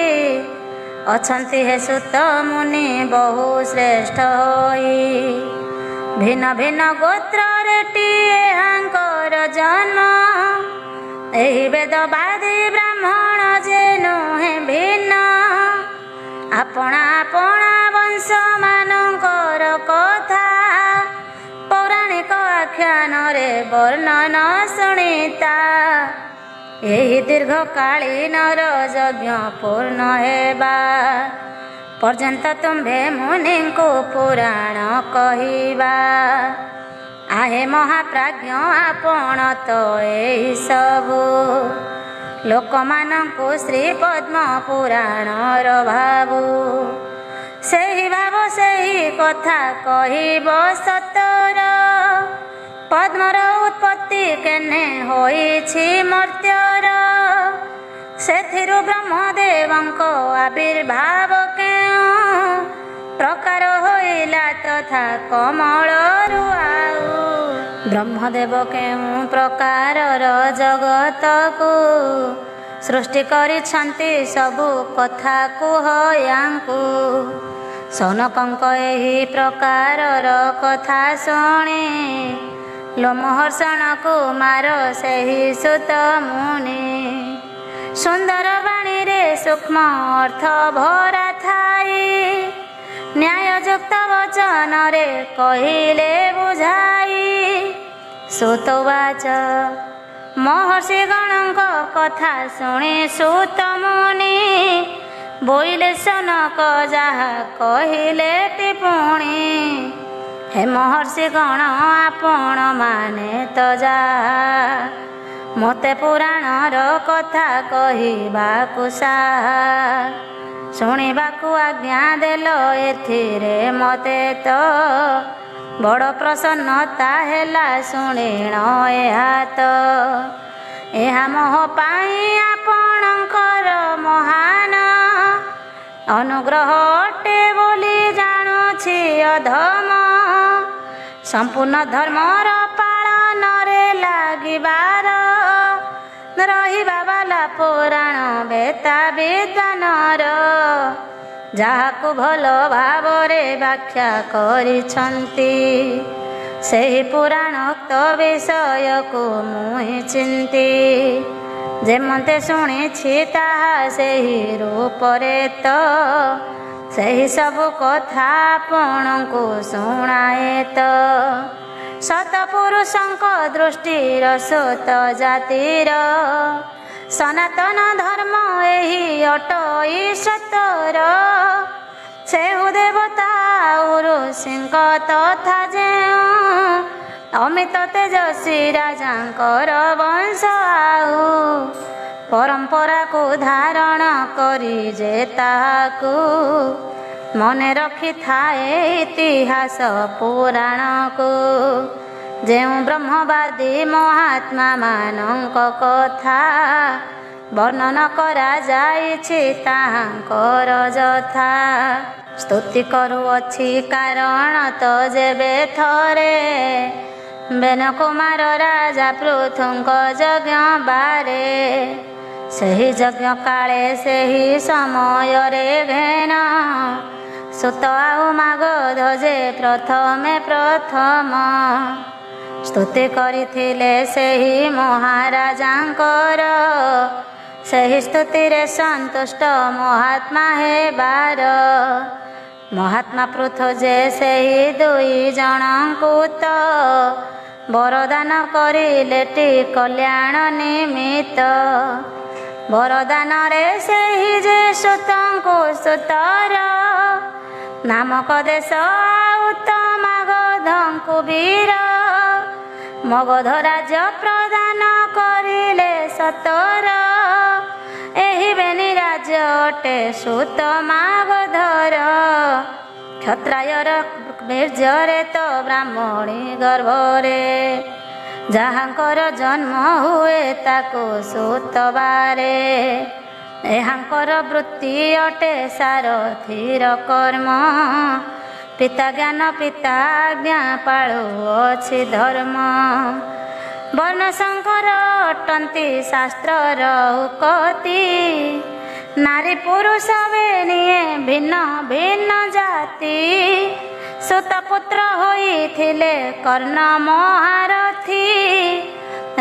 ଅଛନ୍ତି ହେ ସୁତ ମୁନି ବହୁ ଶ୍ରେଷ୍ଠ ହୋଇ। ଭିନ୍ନ ଭିନ୍ନ ଗୋତ୍ରରେ ଏହାଙ୍କର ଜନ୍ମ, ଏହି ବେଦବାଦୀ ବ୍ରାହ୍ମଣ ଯେ ନୁହେଁ ଭିନ୍ନ। ଆପଣା ଆପଣା ବଂଶ ମାନଙ୍କର କଥା, ପୌରାଣିକ ଆଖ୍ୟାନରେ ବର୍ଣ୍ଣନ ଶୁଣିତା। ଏହି ଦୀର୍ଘକାଳୀନର ଯଜ୍ଞ ପୂର୍ଣ୍ଣ ହେବା ପର୍ଯ୍ୟନ୍ତ ତୁମ୍ଭେ ମୁନିଙ୍କୁ ପୁରାଣ କହିବା। ଆହେ ମହାପ୍ରାଜ୍ଞ ଆପଣ ତ ଏହି ସବୁ, ଲୋକମାନଙ୍କୁ ଶ୍ରୀପଦ୍ମ ପୁରାଣର ଭାବୁ। ସେହି ଭାବ ସେହି କଥା କହିବ ସତର, ପଦ୍ମର ଉତ୍ପତ୍ତି କେନେ ହୋଇଛି ମର୍ତ୍ତ୍ୟର। ସେଥିରୁ ବ୍ରହ୍ମଦେବଙ୍କ ଆବିର୍ଭାବ କେଉଁ ପ୍ରକାର ହୋଇଲା ତଥା କମଳରୁ ଆଉ। ବ୍ରହ୍ମଦେବ କେଉଁ ପ୍ରକାରର ଜଗତକୁ ସୃଷ୍ଟି କରିଛନ୍ତି ସବୁ କଥା କୁହ ୟାଙ୍କୁ। ଶୌନକଙ୍କ ଏହି ପ୍ରକାରର କଥା ଶୁଣି, ଲୋମହର୍ଷଣ କୁମାର ସେହି ସୁତ ମୁନି। ସୁନ୍ଦର ବାଣୀରେ ସୂକ୍ଷ୍ମ ଅର୍ଥ ଭରା ଥାଇ, ନ୍ୟାୟଯୁକ୍ତ ବଚନରେ କହିଲେ ବୁଝାଇ। ସୁତ ଉବାଚ ମହର୍ଷି ଗଣଙ୍କ କଥା ଶୁଣି ସୁତ ମୁନି, ବୋଇଲେ ଶୌନକ ଯାହା କହିଲେ ଟିପୁଣି। ହେ ମହର୍ଷି ଗଣ ଆପଣ ମାନେ ତ ଯାହା, ମୋତେ ପୁରାଣର କଥା କହିବାକୁ ସାହା। ଶୁଣିବାକୁ ଆଜ୍ଞା ଦେଲ ଏଥିରେ ମୋତେ ତ ବଡ଼ ପ୍ରସନ୍ନତା ହେଲା ଶୁଣିଣ ଏହା ତ, ଏହା ମୋହ ପାଇଁ ଆପଣଙ୍କର ମହାନ ଅନୁଗ୍ରହ ଅଟେ ବୋଲି ଜାଣୁଛି ଅଧମ। ସମ୍ପୂର୍ଣ୍ଣ ଧର୍ମର ପାଳନରେ ଲାଗିବାର ରହିବା ବାଲା ପୁରାଣ ବେତା ବିଦ୍ୱାନର, ଯାହାକୁ ଭଲ ଭାବରେ ବ୍ୟାଖ୍ୟା କରିଛନ୍ତି ସେହି ପୁରାଣୋକ୍ତ ବିଷୟକୁ ମୁହିଁ ଚିନ୍ତି। ଯେମତେ ଶୁଣିଛି ତାହା ସେହି ରୂପରେ ତ ସେହି ସବୁ କଥା ଆପଣଙ୍କୁ ଶୁଣାଏ ତ। ସତପୁରୁଷଙ୍କ ଦୃଷ୍ଟିର ସୁତ ଜାତିର ସନାତନ ଧର୍ମ ଏହି ଅଟଇ ସତର। ସେହୁ ଦେବତା ଋଷିଙ୍କ ତଥା ଯେଉଁ ଅମିତ ତେଜସ୍ୱୀ ରାଜାଙ୍କର ବଂଶ ଆଉ ପରମ୍ପରାକୁ ଧାରଣ କରି ଯେ ତାହାକୁ ମନେ ରଖିଥାଏ ଇତିହାସ ପୁରାଣକୁ। ଯେଉଁ ବ୍ରହ୍ମବାଦୀ ମହାତ୍ମା ମାନଙ୍କ କଥା ବର୍ଣ୍ଣନ କରାଯାଇଛି ତାହାଙ୍କର ଯଥା ସ୍ତୁତି କରୁଅଛି। କାରଣ ତ ଯେବେ ଥରେ ବେନ କୁମାର ରାଜା ପୃଥୁଙ୍କ ଯଜ୍ଞ ବାରେ, ସେହି ଯଜ୍ଞ କାଳେ ସେହି ସମୟରେ ଘେନ ସୁତ ଆଉ ମାଗଧ ଯେ ପ୍ରଥମ ସ୍ତୁତି କରିଥିଲେ ସେହି ମହାରାଜାଙ୍କର। ସେହି ସ୍ତୁତିରେ ସନ୍ତୁଷ୍ଟ ମହାତ୍ମା ହେବାର ମହାତ୍ମା ପୃଥୁ ଯେ ସେହି ଦୁଇ ଜଣଙ୍କୁ ତ ବରଦାନ କରିଲେଟି କଲ୍ୟାଣ ନିମିତ୍ତ। ବରଦାନରେ ସେହି ଯେ ସୁତଙ୍କୁ ସୁତର ନାମକ ଦେଶ ଆଉ ତ ମାଗଧଙ୍କୁ ବୀର ମଗଧ ରାଜ୍ୟ ପ୍ରଦାନ କରିଲେ ସତର। ଏହି ବେନି ରାଜ୍ୟ ଅଟେ ସୁତ ମାଗଧର, କ୍ଷତ୍ରାୟର ବୀର୍ଯ୍ୟରେ ତ ବ୍ରାହ୍ମଣୀ ଗର୍ଭରେ ଯାହାଙ୍କର ଜନ୍ମ ହୁଏ ତାକୁ ସୁତ ବାରେ। ଏହାଙ୍କର ବୃତ୍ତି ଅଟେ ସାରଥୀର କର୍ମ, ପିତା ଜ୍ଞାନ ପିତା ଆଜ୍ଞା ପାଳୁଅଛି ଧର୍ମ। ବର୍ଣ୍ଣଶଙ୍କର ଅଟନ୍ତି ଶାସ୍ତ୍ରର ଉକ୍ତି, ନାରୀ ପୁରୁଷ ବେନିଏ ଭିନ୍ନ ଭିନ୍ନ ଜାତି। ସୁତପୁତ୍ର ହୋଇଥିଲେ କର୍ଣ୍ଣ ମହାରଥୀ,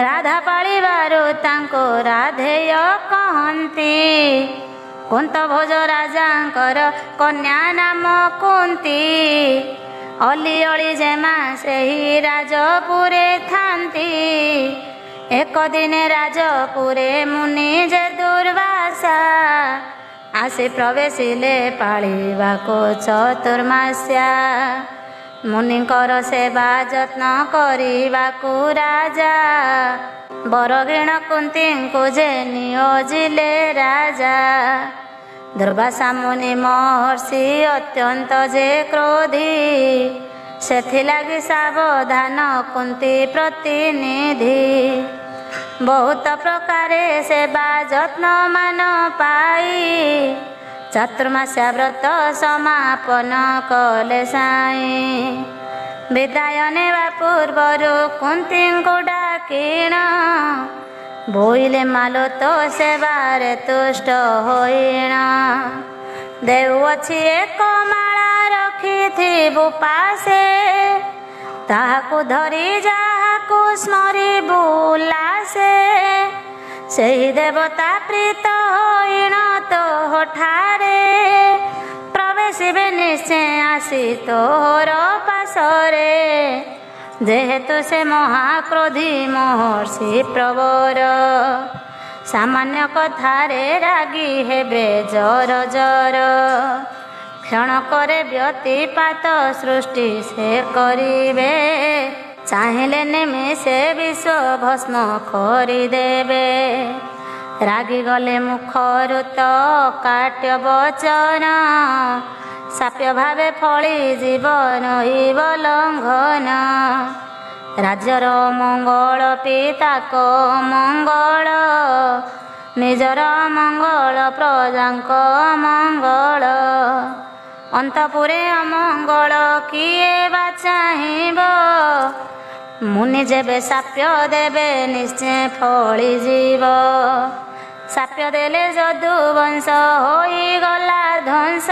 ରାଧା ପାଳିବାରୁ ତାଙ୍କୁ ରାଧେୟ କହନ୍ତି। କୁନ୍ତ ଭୋଜ ରାଜାଙ୍କର କନ୍ୟା ନାମ କୁନ୍ତି, ଅଲି ଅଳି ଯେମା ସେହି ରାଜପୁରେ ଥାନ୍ତି। ଏକ ଦିନେ ରାଜପୁରେ ମୁନି ଯେ ଦୁର୍ବାସା, ଆସି ପ୍ରବେଶିଲେ ପାଳିବାକୁ ଚତୁର୍ମାସ୍ୟା। ମୁନିଙ୍କର ସେବା ଯତ୍ନ କରିବାକୁ ରାଜା ବରଗିଣ କୁନ୍ତୀଙ୍କୁ ଯେ ନିୟୋଜିଲେ ରାଜା। ଦୁର୍ବାସା ମୁନି ମହର୍ଷି ଅତ୍ୟନ୍ତ ଯେ କ୍ରୋଧୀ, ସେଥିଲାଗି ସାବଧାନ କୁନ୍ତୀ ପ୍ରତିନିଧି। ବହୁତ ପ୍ରକାରେ ସେବା ଯତ୍ନ ମାନ ପାଇ ଚତୁର୍ମାସ୍ୟା ବ୍ରତ ସମାପନ କଲେ ସାଇଁ। ବିଦାୟ ନେବା ପୂର୍ବରୁ କୁନ୍ତୀଙ୍କୁ ଡାକିଣ, ବୋଇଲେ ମାଲୋ ତ ସେବାରେ ତୁଷ୍ଟ ହୋଇଣ। ଦେଉଅଛି ଏକ ମାଳା ରଖିଥିବୁ ପାଶେ, ତାହାକୁ ଧରି ଯାହାକୁ ସ୍ମରିବୁ ଉଲ୍ଲାସେ। ସେହି ଦେବତା ପ୍ରୀତ ହୋଇଣ ତୋଠାରେ, ପ୍ରବେଶିବେ ନିଶ୍ଚୟ ଆସି ତୋର ପାଶରେ। ଯେହେତୁ ସେ ମହାକ୍ରୋଧୀ ମହର୍ଷି ପ୍ରବର, ସାମାନ୍ୟ କଥାରେ ରାଗି ହେବେ ଜର ଜର। କ୍ଷଣକରେ ବ୍ୟତିପାତ ସୃଷ୍ଟି ସେ କରିବେ, ଚାହିଁଲେ ନିମିଷେ ବିଶ୍ୱ ଭସ୍ମ କରିଦେବେ। ରାଗିଗଲେ ମୁଖରୁ ତ କାଟ୍ୟ ବଚନ, ସାପ୍ୟ ଭାବେ ଫଳି ଯିବ ନହିବ ଲଙ୍ଘନ। ରାଜ୍ୟର ମଙ୍ଗଳ ପିତାକ ମଙ୍ଗଳ, ନିଜର ମଙ୍ଗଳ ପ୍ରଜାଙ୍କ ମଙ୍ଗଳ। ଅନ୍ତପୁରେ ଅମଙ୍ଗଳ କିଏ ବା ଚାହିଁବ, ମୁନି ଯେବେ ସାପ୍ୟ ଦେବେ ନିଶ୍ଚୟ ଫଳିଯିବ। ସାପ୍ୟ ଦେଲେ ଯଦୁବଂଶ ହୋଇଗଲା ଧ୍ୱଂସ,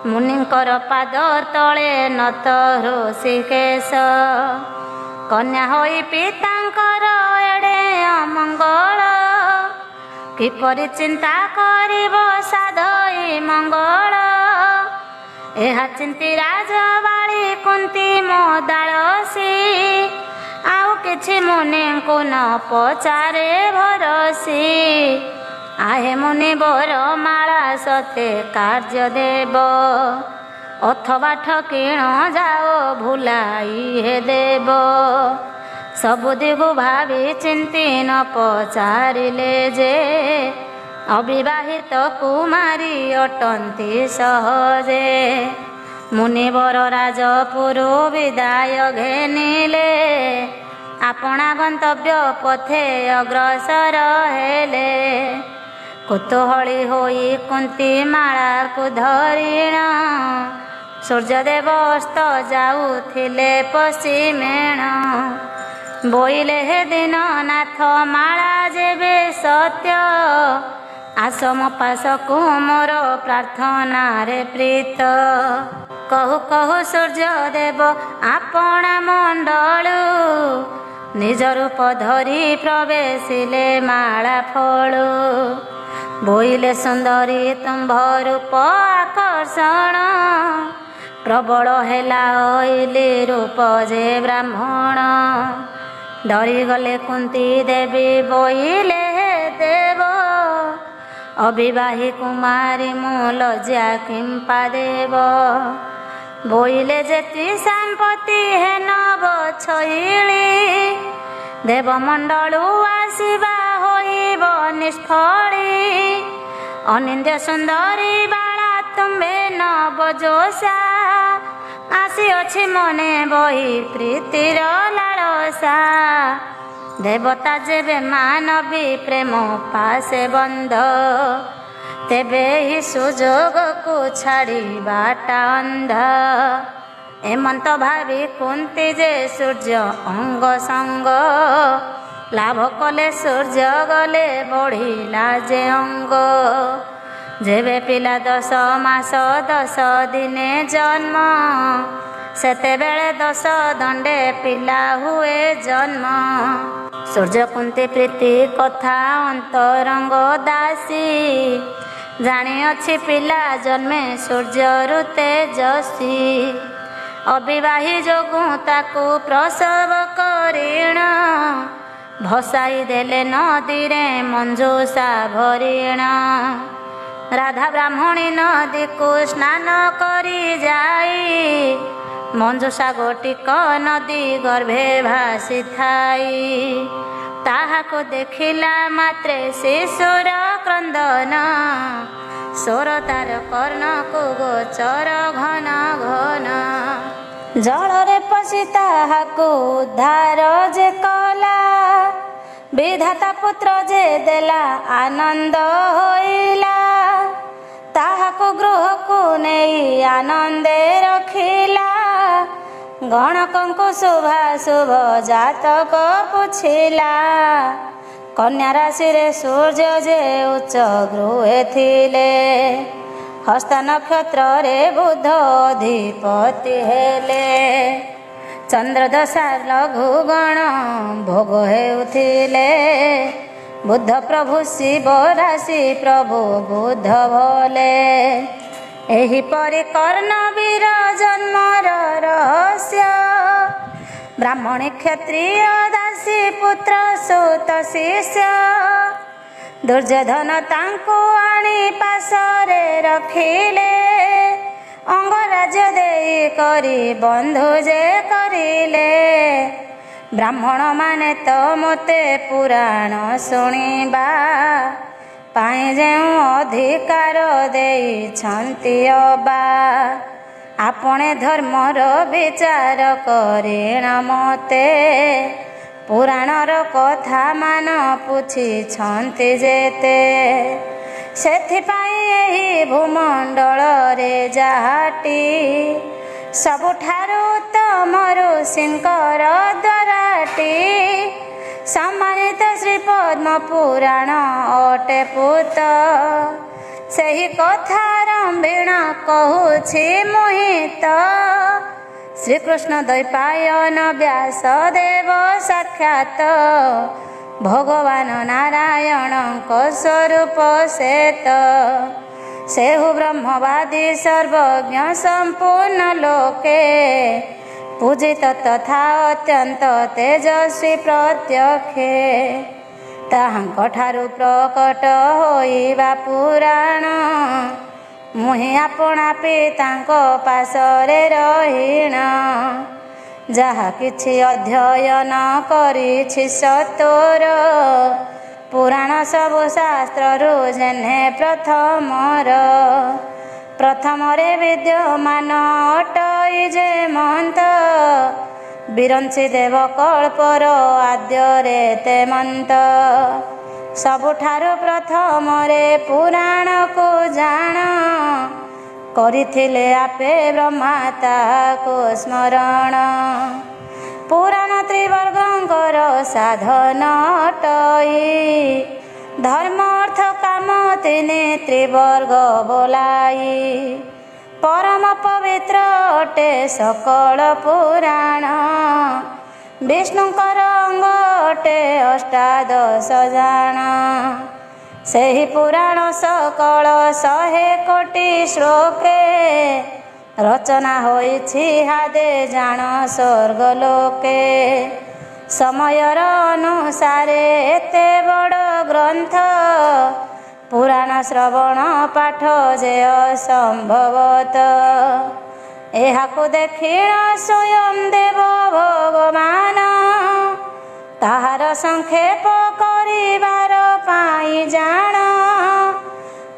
ମୁନିଙ୍କର ପାଦ ତଳେ ନତ ହୃଷିକେଶ। କନ୍ୟା ହୋଇ ପିତାଙ୍କର ଏଡ଼େ ଅମଙ୍ଗଳ, କିପରି ଚିନ୍ତା କରିବ ସାଧଇ ମଙ୍ଗଳ। ଏହା ଚିନ୍ତି ରାଜବାଳୀ କୁନ୍ତି ମୋଦାଳସୀ, ଆଉ କିଛି ମୁନିଙ୍କୁ ନ ପଚାରେ ଭରସି। ଆହେ ମୁନି ବର ମାଳା ସତେ କାର୍ଯ୍ୟ ଦେବ, ଅଥବା ଠକିଣ ଯାଅ ଭୁଲାଇ ହେ ଦେବ। ସବୁ ଦିଗୁ ଭାବି ଚିନ୍ତି ନ ପଚାରିଲେ ଯେ, ଅବିବାହିତ କୁମାରୀ ଅଟନ୍ତି ସହଜେ। ମୁନିବର ରାଜପୁରୁ ବିଦାୟ ଘେନିଲେ, ଆପଣା ଗନ୍ତବ୍ୟ ପଥେ ଅଗ୍ରସର ହେଲେ। କୁତୂହଳୀ ହୋଇ କୁନ୍ତି ମାଳାକୁ ଧରିଣ, ସୂର୍ଯ୍ୟଦେବ ଅସ୍ତ ଯାଉଥିଲେ ପଶ୍ଚିମେଣ। ବୋଇଲେ ହେ ଦୀନନାଥ ମାଳା ଯେବେ ସତ୍ୟ, ଆସ ମୋ ପାଶକୁ ମୋର ପ୍ରାର୍ଥନାରେ ପ୍ରୀତ। କହୁ କହୁ ସୂର୍ଯ୍ୟଦେବ ଆପଣା ମଣ୍ଡଳୁ, ନିଜ ରୂପ ଧରି ପ୍ରବେଶିଲେ ମାଳା ଫଳୁ। ବୋଇଲେ ସୁନ୍ଦରୀ ତୁମ୍ଭ ରୂପ ଆକର୍ଷଣ, ପ୍ରବଳ ହେଲା ଅଇଲି ରୂପ ଯେ ବ୍ରାହ୍ମଣ। ଡରିଗଲେ କୁନ୍ତି ଦେବୀ ବୋଇଲେ ହେ ଦେବ, ଅବିବାହୀ କୁମାରୀ ମୁଁ ଲଜ୍ଜା କିମ୍ପା ଦେବ। ବୋଇଲେ ଯେତି ସମ୍ପତ୍ତି ହେ ନବ ଛଇଳି, ଦେବମଣ୍ଡଳୁ ଆସିବା ହୋଇବ ନିଷ୍ଫଳି। ଅନିନ୍ଦ୍ୟ ସୁନ୍ଦରୀ ବାଳା ତୁମ୍ଭେ ନବ ଯୋଷା, ଆସିଅଛି ମନେ ବହି ପ୍ରୀତିର ଲାଳସା। ଦେବତା ଯେବେ ମାନବୀ ପ୍ରେମ ପାଶେ ବନ୍ଧ, ତେବେ ହିଁ ସୁଯୋଗକୁ ଛାଡ଼ିବାଟା ଅନ୍ଧ। ଏମନ୍ତ ଭାବି କୁନ୍ତି ଯେ ସୂର୍ଯ୍ୟ ଅଙ୍ଗ ସଙ୍ଗ, ଲାଭ କଲେ ସୂର୍ଯ୍ୟ ଗଲେ ବଢ଼ିଲା ଯେ ଅଙ୍ଗ। ଯେବେ ପିଲା 10 ମାସ 10 ଦିନେ ଜନ୍ମ, ସେତେବେଳେ 10 ଦଣ୍ଡେ ପିଲା ହୁଏ ଜନ୍ମ। ସୂର୍ଯ୍ୟ କୁନ୍ତି ପ୍ରୀତି କଥା ଅନ୍ତରଙ୍ଗ ଦାସୀ, ଜାଣିଅଛି ପିଲା ଜନ୍ମେ ସୂର୍ଯ୍ୟରୁ ତେଜସ୍ୱୀ। ଅବିବାହୀ ଯୋଗୁଁ ତାକୁ ପ୍ରସବ କରିଣ, ଭସାଇ ଦେଲେ ନଦୀରେ ମଞ୍ଜୁଷା ଭରିଣ। ରାଧା ବ୍ରାହ୍ମଣୀ ନଦୀକୁ ସ୍ନାନ କରି ଯାଇ, ମଞ୍ଜୁଷା ଗୋଟିକ ନଦୀ ଗର୍ଭେ ଭାସିଥାଇ। ତାହାକୁ ଦେଖିଲା ମାତ୍ରେ ଶିଶୁର କ୍ରନ୍ଦନ, ସ୍ୱର ତାର କର୍ଣ୍ଣକୁ ଗୋଚର ଘନ ଘନ। ଜଳରେ ପଶି ତାହାକୁ ଉଦ୍ଧାର ଯେ କଲା, ବିଧାତା ପୁତ୍ର ଯେ ଦେଲା ଆନନ୍ଦ ହୋଇଲା। ତାହାକୁ ଗୃହକୁ ନେଇ ଆନନ୍ଦେ ରଖିଲା, ଗଣକଙ୍କୁ ଶୁଭାଶୁଭ ଜାତକ ପୁଛିଲା। କନ୍ୟା ରାଶିରେ ସୂର୍ଯ୍ୟ ଯେ ଉଚ୍ଚ ଗୃହେ ଥିଲେ, ହସ୍ତ ନକ୍ଷତ୍ରରେ ବୁଧ ଅଧିପତି ହେଲେ। ଚନ୍ଦ୍ରଦଶା ଲଘୁ ଗଣ ଭୋଗ ହେଉଥିଲେ, ବୁଧ ପ୍ରଭୁ ଶିବ ରାଶି ପ୍ରଭୁ ବୁଧ ଭୋଲେ। ଏହିପରି କର୍ଣ୍ଣବୀର ଜନ୍ମର ରହସ୍ୟ, ବ୍ରାହ୍ମଣୀ କ୍ଷତ୍ରିୟ ଦାସୀ ପୁତ୍ର ସୁତ ଶିଷ୍ୟ। ଦୁର୍ଯ୍ୟୋଧନ ତାଙ୍କୁ ଆଣି ପାଶରେ ରଖିଲେ, ଅଙ୍ଗରାଜ୍ୟ ଦେଇ କରି ବନ୍ଧୁ ଯେ କରିଲେ। ବ୍ରାହ୍ମଣ ମାନେ ତ ମୋତେ ପୁରାଣ ଶୁଣିବା, ପାଇଁ ଯେଉଁ ଅଧିକାର ଦେଇଛନ୍ତି ଅବା, ଆପଣେ ଧର୍ମର ବିଚାର କରିଣ ମତେ। ପୁରାଣର କଥା ମାନ ପୁଛିଛନ୍ତି ଯେତେ, ସେଥିପାଇଁ ଏହି ଭୂମଣ୍ଡଳରେ ଯାହାଟି ସବୁଠାରୁ ଉତ୍ତମ ଋଷିଙ୍କର ଦ୍ୱାରାଟି। ସମ୍ମାନିତ ଶ୍ରୀ ପଦ୍ମ ପୁରାଣ ଅଟେ ପୂତ, ସେହି କଥା ରମ୍ଭିଣ କହୁଛି ମୁହିତ। ଶ୍ରୀକୃଷ୍ଣ ଦ୍ୱୈପାୟନ ବ୍ୟାସଦେବ ସାକ୍ଷାତ, ଭଗବାନ ନାରାୟଣଙ୍କ ସ୍ୱରୂପ ସେତ। ସେହୁ ବ୍ରହ୍ମବାଦୀ ସର୍ବଜ୍ଞ ସମ୍ପୂର୍ଣ୍ଣ ଲୋକେ, ପୂଜିତ ତଥା ଅତ୍ୟନ୍ତ ତେଜସ୍ୱୀ ପ୍ରତ୍ୟକ୍ଷେ। ତାହାଙ୍କଠାରୁ ପ୍ରକଟ ହୋଇବା ପୁରାଣ, ମୁହିଁ ଆପଣା ପିତାଙ୍କ ପାଶରେ ରହିଣ। ଯାହା କିଛି ଅଧ୍ୟୟନ କରିଛି ସତୋର, ପୁରାଣ ସବୁ ଶାସ୍ତ୍ରରୁ ଜେହ୍ନେ ପ୍ରଥମର। ପ୍ରଥମରେ ବିଦ୍ୟମାନ ଅଟଇ ଯେ ମନ୍ତ, ବିରଞ୍ଚି ଦେବ କଳ୍ପର ଆଦ୍ୟରେ ତେମନ୍ତ। ସବୁଠାରୁ ପ୍ରଥମରେ ପୁରାଣକୁ ଜାଣ, କରିଥିଲେ ଆପେ ବ୍ରହ୍ମା ତାହାକୁ ସ୍ମରଣ। ପୁରାଣ ତ୍ରିବର୍ଗଙ୍କର ସାଧନ ଅଟଇ, ଧର୍ମ ଅର୍ଥ କାମ ତିନି ତ୍ରିବର୍ଗ ବୋଲାଇ। ପରମ ପବିତ୍ର ଅଟେ ସକଳ ପୁରାଣ, ବିଷ୍ଣୁଙ୍କର ଅଙ୍ଗ ଅଟେ ଅଷ୍ଟାଦଶ ଜାଣ। ସେହି ପୁରାଣ ସକଳ 100 କୋଟି ଶ୍ଲୋକେ, ରଚନା ହୋଇଛି ହାଦେ ଜାଣ ସ୍ୱର୍ଗ ଲୋକେ। ସମୟର ଅନୁସାରେ ଏତେ ବଡ଼ ଗ୍ରନ୍ଥ, ପୁରାଣ ଶ୍ରବଣ ପାଠ ଯେ ଅସମ୍ଭବତ। ଏହାକୁ ଦେଖିଣ ସ୍ୱୟଂ ଦେବ ଭଗବାନ, ତାହାର ସଂକ୍ଷେପ କରିବାର ପାଇଁ ଜାଣ।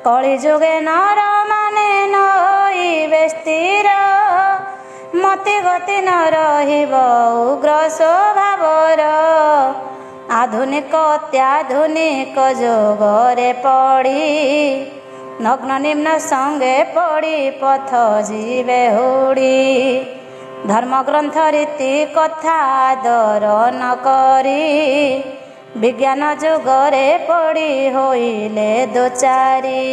କଳିଯୁଗେ ନରମାନେ ନଇବେ ସ୍ଥିର, ମତି ଗତି ନ ରହିବ ଉଗ୍ର ସ୍ୱଭାବର। ଆଧୁନିକ ଅତ୍ୟାଧୁନିକ ଯୁଗରେ ପଡ଼ି, ନଗ୍ନ ନିମ୍ନ ସଙ୍ଗେ ପଡ଼ି ପଥ ଯିବେ ହୁଡ଼ି। ଧର୍ମଗ୍ରନ୍ଥ ରୀତି କଥା ଆଦର ନ କରି, ବିଜ୍ଞାନ ଯୁଗରେ ପଡ଼ି ହୋଇଲେ ଦୋଚାରି।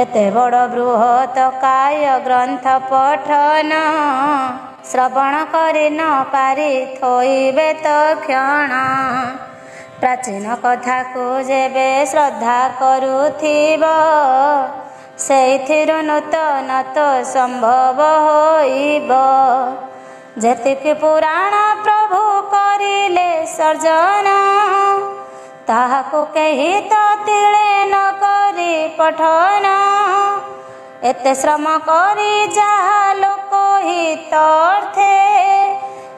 ଏତେ ବଡ଼ ବୃହତ କାୟ ଗ୍ରନ୍ଥ ପଠନ, ଶ୍ରବଣ କରି ନ ପାରି ଥୋଇବେ ତକ୍ଷଣ। ପ୍ରାଚୀନ କଥାକୁ ଯେବେ ଶ୍ରଦ୍ଧା କରୁଥିବ, ସେଇଥିରୁ ନୂତନ ତ ସମ୍ଭବ ହୋଇବ। ଯେତିକି ପୁରାଣ ପ୍ରଭୁ କରିଲେ ସର୍ଜନ, ତାହାକୁ କେହି ତ ତିଳେ ନ କରି ପଠନ। ଏତେ ଶ୍ରମ କରି ଯାହା ଲୋକ ହିତର୍ଥେ,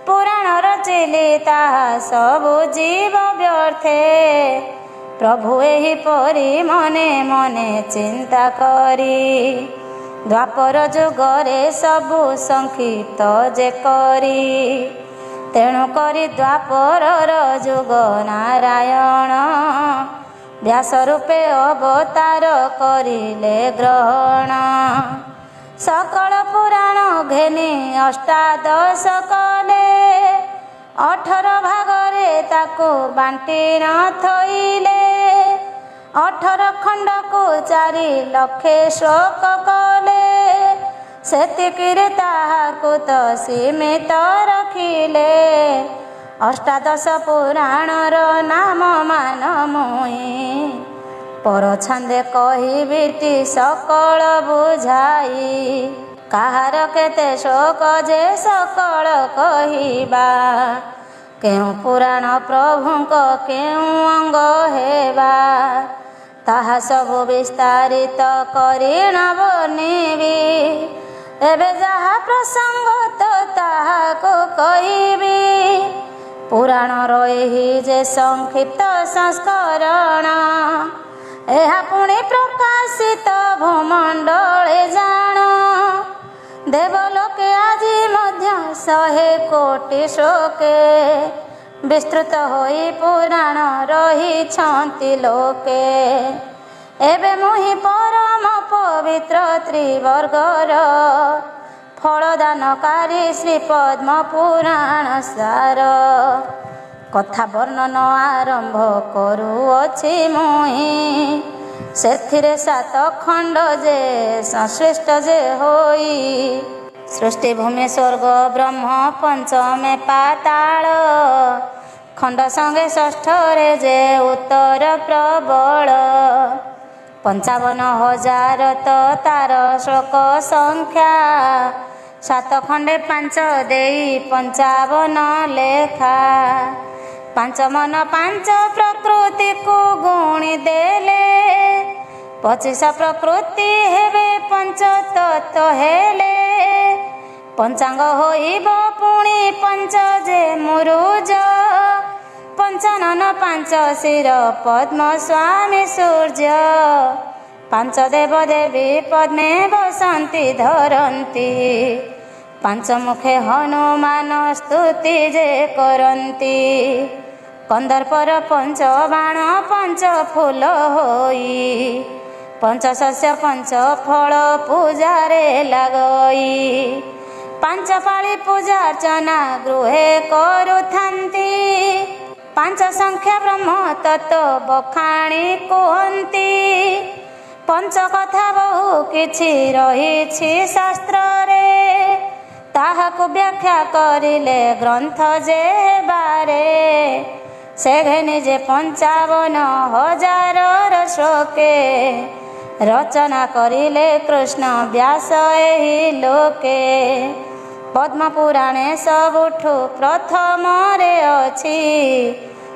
ପୁରାଣ ରଚିଲେ ତାହା ସବୁ ଜୀବ ବ୍ୟର୍ଥେ। ପ୍ରଭୁ ଏହିପରି ମନେ ମନେ ଚିନ୍ତା କରି, ଦ୍ୱାପର ଯୁଗରେ ସବୁ ସଂକ୍ଷିପ୍ତ ଯେ କରି। ତେଣୁ କରି ଦ୍ୱାପରର ଯୁଗ ନାରାୟଣ, ବ୍ୟାସ ରୂପେ ଅବତାର କରିଲେ ଗ୍ରହଣ। ସକଳ ପୁରାଣ ଘେନି ଅଷ୍ଟାଦଶ କଲେ, 18 ଭାଗରେ ତାକୁ ବାଣ୍ଟି ନ ଥୋଇଲେ। 18 ଖଣ୍ଡକୁ 4 ଲକ୍ଷେ ଶ୍ଲୋକ କଲେ, ସେତିକିରେ ତାହାକୁ ତ ସୀମିତ ରଖିଲେ। ଅଷ୍ଟାଦଶ ପୁରାଣର ନାମ ମାନ ମୁଇଁ, ପର ଛନ୍ଦେ କହିବିଟି ସକଳ ବୁଝାଇ। କାହାର କେତେ ଶୋକ ଯେ ସକଳ କହିବା, କେଉଁ ପୁରାଣ ପ୍ରଭୁଙ୍କ କେଉଁ ଅଙ୍ଗ ହେବା। ତାହା ସବୁ ବିସ୍ତାରିତ କରି ନ ବନେଇବି, ଏବେ ଯାହା ପ୍ରସଙ୍ଗତ ତାହାକୁ କହିବି। ପୁରାଣର ଏହି ଯେ ସଂକ୍ଷିପ୍ତ ସଂସ୍କରଣ, ଏହା ପୁଣି ପ୍ରକାଶିତ ଭୂମଣ୍ଡଳେ ଜାଣ। ଦେବଲୋକେ ଆଜି ମଧ୍ୟ 100 କୋଟି ଶୋକେ, ବିସ୍ତୃତ ହୋଇ ପୁରାଣ ରହିଛନ୍ତି ଲୋକେ। ଏବେ ମୁହିଁ ପରମ ପବିତ୍ର ତ୍ରିବର୍ଗର ଫଳଦାନକାରୀ ଶ୍ରୀପଦ୍ମ ପୁରାଣ ସାର। କଥା ବର୍ଣ୍ଣନ ଆରମ୍ଭ କରୁଅଛି ମୁହିଁ, ସେଥିରେ 7 ଖଣ୍ଡ ଯେ ସଂଶ୍ଳିଷ୍ଟ ଯେ ହୋଇ। ସୃଷ୍ଟି ଭୂମି ସ୍ୱର୍ଗ ବ୍ରହ୍ମ ପଞ୍ଚମେ ପାତାଳ, ଖଣ୍ଡ ସଙ୍ଗେ ଷଷ୍ଠରେ ଯେ ଉତ୍ତର ପ୍ରବଳ। 55,000 ତ ତାର ଶ୍ଲୋକ ସଂଖ୍ୟା, 7 ଖଣ୍ଡେ 5 ଦେଇ 55 ଲେଖା। 5 ମନ 5 ପ୍ରକୃତିକୁ ଗୁଣି ଦେଲେ, 25 ପ୍ରକୃତି ହେବେ ପଞ୍ଚତତ୍ତ୍ୱ ହେଲେ। ପଞ୍ଚାଙ୍ଗ ହୋଇବ ପୁଣି 5 ଯେ ମୁରୁଜ, 55 5 ଶିର ପଦ୍ମ ସ୍ୱାମୀ ସୂର୍ଯ୍ୟ। 5 ଦେବ ଦେବୀ ପଦ୍ମେ ବସନ୍ତି ଧରନ୍ତି, 5 ମୁଖେ ହନୁମାନ ସ୍ତୁତି ଯେ କରନ୍ତି। କନ୍ଦର୍ପର 5 ବାଣ 5 ଫୁଲ ହୋଇ, 5 ଶସ୍ୟ 5 ଫଳ ପୂଜାରେ ଲାଗଇ। 5 ପାଳି ପୂଜାର୍ଚ୍ଚନା ଗୃହେ କରୁଥାନ୍ତି, 5 ସଂଖ୍ୟା ବ୍ରହ୍ମ ତତ୍ତ୍ୱ ବଖାଣି କୁହନ୍ତି। 5 କଥା ବହୁ କିଛି ରହିଛି ଶାସ୍ତ୍ରରେ, ତାହାକୁ ବ୍ୟାଖ୍ୟା କରିଲେ ଗ୍ରନ୍ଥ ଯେ ବାରେ। ସେ ଘେନି ଯେ 55,000ର ଶ୍ଲୋକେ, ରଚନା କରିଲେ କୃଷ୍ଣ ବ୍ୟାସ ଏହି ଲୋକେ। ପଦ୍ମ ପୁରାଣେ ସବୁଠୁ ପ୍ରଥମରେ ଅଛି,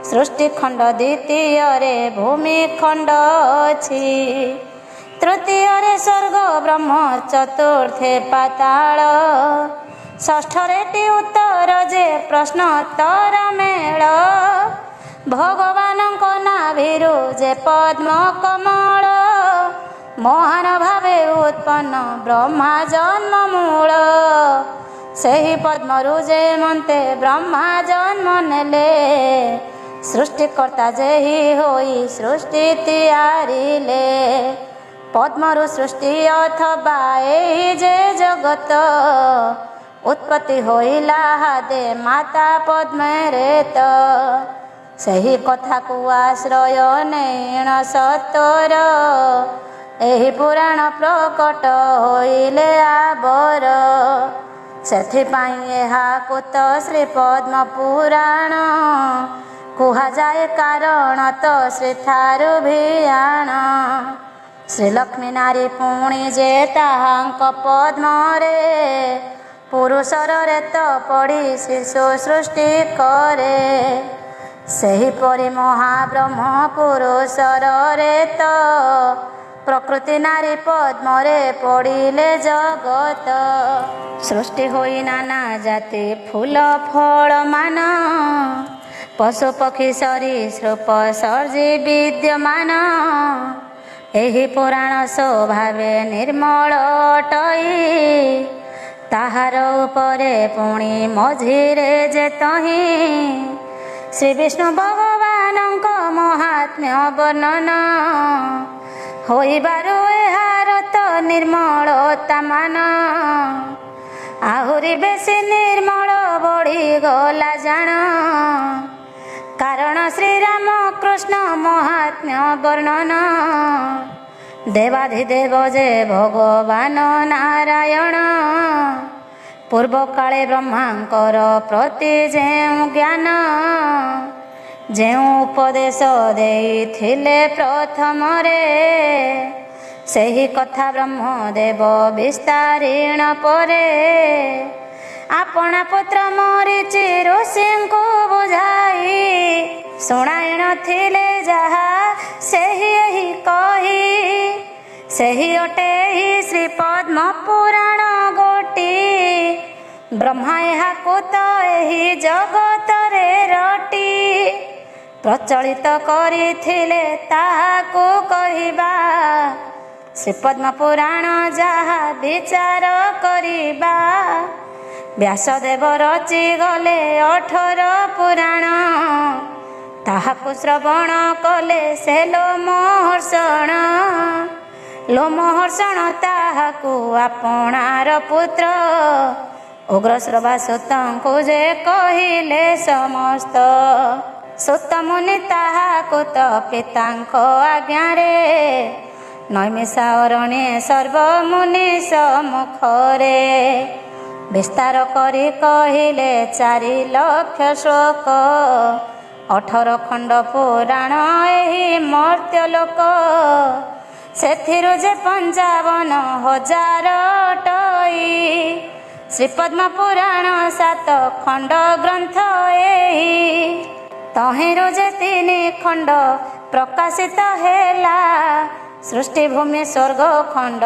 ସୃଷ୍ଟି ଖଣ୍ଡ ଦ୍ୱିତୀୟରେ ଭୂମି ଖଣ୍ଡ ଅଛି, ତୃତୀୟରେ ସ୍ୱର୍ଗ ବ୍ରହ୍ମ, ଚତୁର୍ଥେ ପାତାଳ, ଷଷ୍ଠରେ ଟି ଉତ୍ତର ଯେ ପ୍ରଶ୍ନୋତ୍ତର ମେଳ। ଭଗବାନଙ୍କ ନାଭିରୁ ଯେ ପଦ୍ମ କମଳ, ମହାନ ଭାବେ ଉତ୍ପନ୍ନ ବ୍ରହ୍ମା ଜନ୍ମ ମୂଳ। ସେହି ପଦ୍ମରୁ ଯେ ମନ୍ତେ ବ୍ରହ୍ମା ଜନ୍ମ ନେଲେ, ସୃଷ୍ଟିକର୍ତ୍ତା ଯେହି ହୋଇ ସୃଷ୍ଟି ତିଆରିଲେ। ପଦ୍ମରୁ ସୃଷ୍ଟି ଅଥବା ଏହି ଯେ ଜଗତ, ଉତ୍ପତ୍ତି ହୋଇଲା ହାଦେ ମାତା ପଦ୍ମରେ ତ। ସେହି କଥାକୁ ଆଶ୍ରୟ ନେଇଣ ସତର, ଏହି ପୁରାଣ ପ୍ରକଟ ହୋଇଲେ ଆବର। ସେଥିପାଇଁ ଏହାକୁ ତ ଶ୍ରୀପଦ୍ମ ପୁରାଣ କୁହାଯାଏ, କାରଣ ତ ଶ୍ରୀଠାରୁ ଭିଆଣ। ଶ୍ରୀଲକ୍ଷ୍ମୀ ନାରୀ ପୁଣି ଯେ ତାହାଙ୍କ ପଦ୍ମରେ, ପୁରୁଷର ରେତ ପଡ଼ି ଶିଶୁ ସୃଷ୍ଟି କରେ। ସେହିପରି ମହାବ୍ରହ୍ମ ପୁରୁଷର ରେତ, ପ୍ରକୃତି ନାରୀ ପଦ୍ମରେ ପଡ଼ିଲେ ଜଗତ। ସୃଷ୍ଟି ହୋଇ ନାନା ଜାତି ଫୁଲ ଫଳ ମାନ, ପଶୁ ପକ୍ଷୀ ସରୀସୃପ ସର୍ଜି ବିଦ୍ୟମାନ। ଏହି ପୁରାଣ ସ୍ୱଭାବେ ନିର୍ମଳ ଅଟଇ, ତାହାର ଉପରେ ପୁଣି ମଝିରେ ଯେ ତହିଁ ଶ୍ରୀ ବିଷ୍ଣୁ ଭଗବାନଙ୍କ ମହାତ୍ମ୍ୟ ବର୍ଣ୍ଣନ। ହୋଇବାରୁ ଏହାର ତ ନିର୍ମଳତା ମାନ, ଆହୁରି ବେଶୀ ନିର୍ମଳ ବଢ଼ିଗଲା ଜାଣ। କାରଣ ଶ୍ରୀରାମ କୃଷ୍ଣ ମହାତ୍ମ୍ୟ ବର୍ଣ୍ଣନ, ଦେବାଧିଦେବ ଯେ ଭଗବାନ ନାରାୟଣ। ପୂର୍ବକାଳେ ବ୍ରହ୍ମାଙ୍କର ପ୍ରତି ଯେଉଁ ଜ୍ଞାନ, ଯେଉଁ ଉପଦେଶ ଦେଇଥିଲେ ପ୍ରଥମରେ, ସେହି କଥା ବ୍ରହ୍ମଦେବ ବିସ୍ତାରିଣ ପରେ। ଆପଣା ପୁତ୍ର ମରିଚି ଋଷିଙ୍କୁ ବୁଝାଇ, ଶୁଣାଇ ନଥିଲେ ଯାହା ସେହି ଏହି କହି। ସେହି ଅଟେ ଏହି ଶ୍ରୀପଦ୍ମ ପୁରାଣ ଗୋଟି, ବ୍ରହ୍ମା ଏହାକୁ ତ ଏହି ଜଗତରେ ରଟି। ପ୍ରଚଳିତ କରିଥିଲେ ତାହାକୁ କହି କହିବା, ଶ୍ରୀପଦ୍ମ ପୁରାଣ ଯାହା ବିଚାର କରିବା। ବ୍ୟାସଦେବ ରଚିଗଲେ 18 ପୁରାଣ, ତାହାକୁ ଶ୍ରବଣ କଲେ ସେ ଲୋମହର୍ଷଣ। ଲୋମହର୍ଷଣ ତାହାକୁ ଆପଣାର ପୁତ୍ର, ଉଗ୍ରଶ୍ରବା ସୂତଙ୍କୁ ଯେ କହିଲେ ସମସ୍ତ। ସୂତ ମୁନି ତାହାକୁ ତ ପିତାଙ୍କ ଆଜ୍ଞାରେ, ନୈମିଷା ଅରଣ୍ୟେ ସର୍ବମୁନି ସମ୍ମୁଖରେ। ବିସ୍ତାର କରି କହିଲେ 4 ଲକ୍ଷ ଶ୍ଲୋକ, 18 ଖଣ୍ଡ ପୁରାଣ ଏହି ମର୍ତ୍ତ୍ୟ ଲୋକ। ସେଥିରୁ ଯେ 55,000 ଅଟଇ, ଶ୍ରୀପଦ୍ମ ପୁରାଣ 7 ଖଣ୍ଡ ଗ୍ରନ୍ଥ ଏହି। ତହିଁରୁ ଯେ 3 ଖଣ୍ଡ ପ୍ରକାଶିତ ହେଲା, ସୃଷ୍ଟି ଭୂମି ସ୍ୱର୍ଗ ଖଣ୍ଡ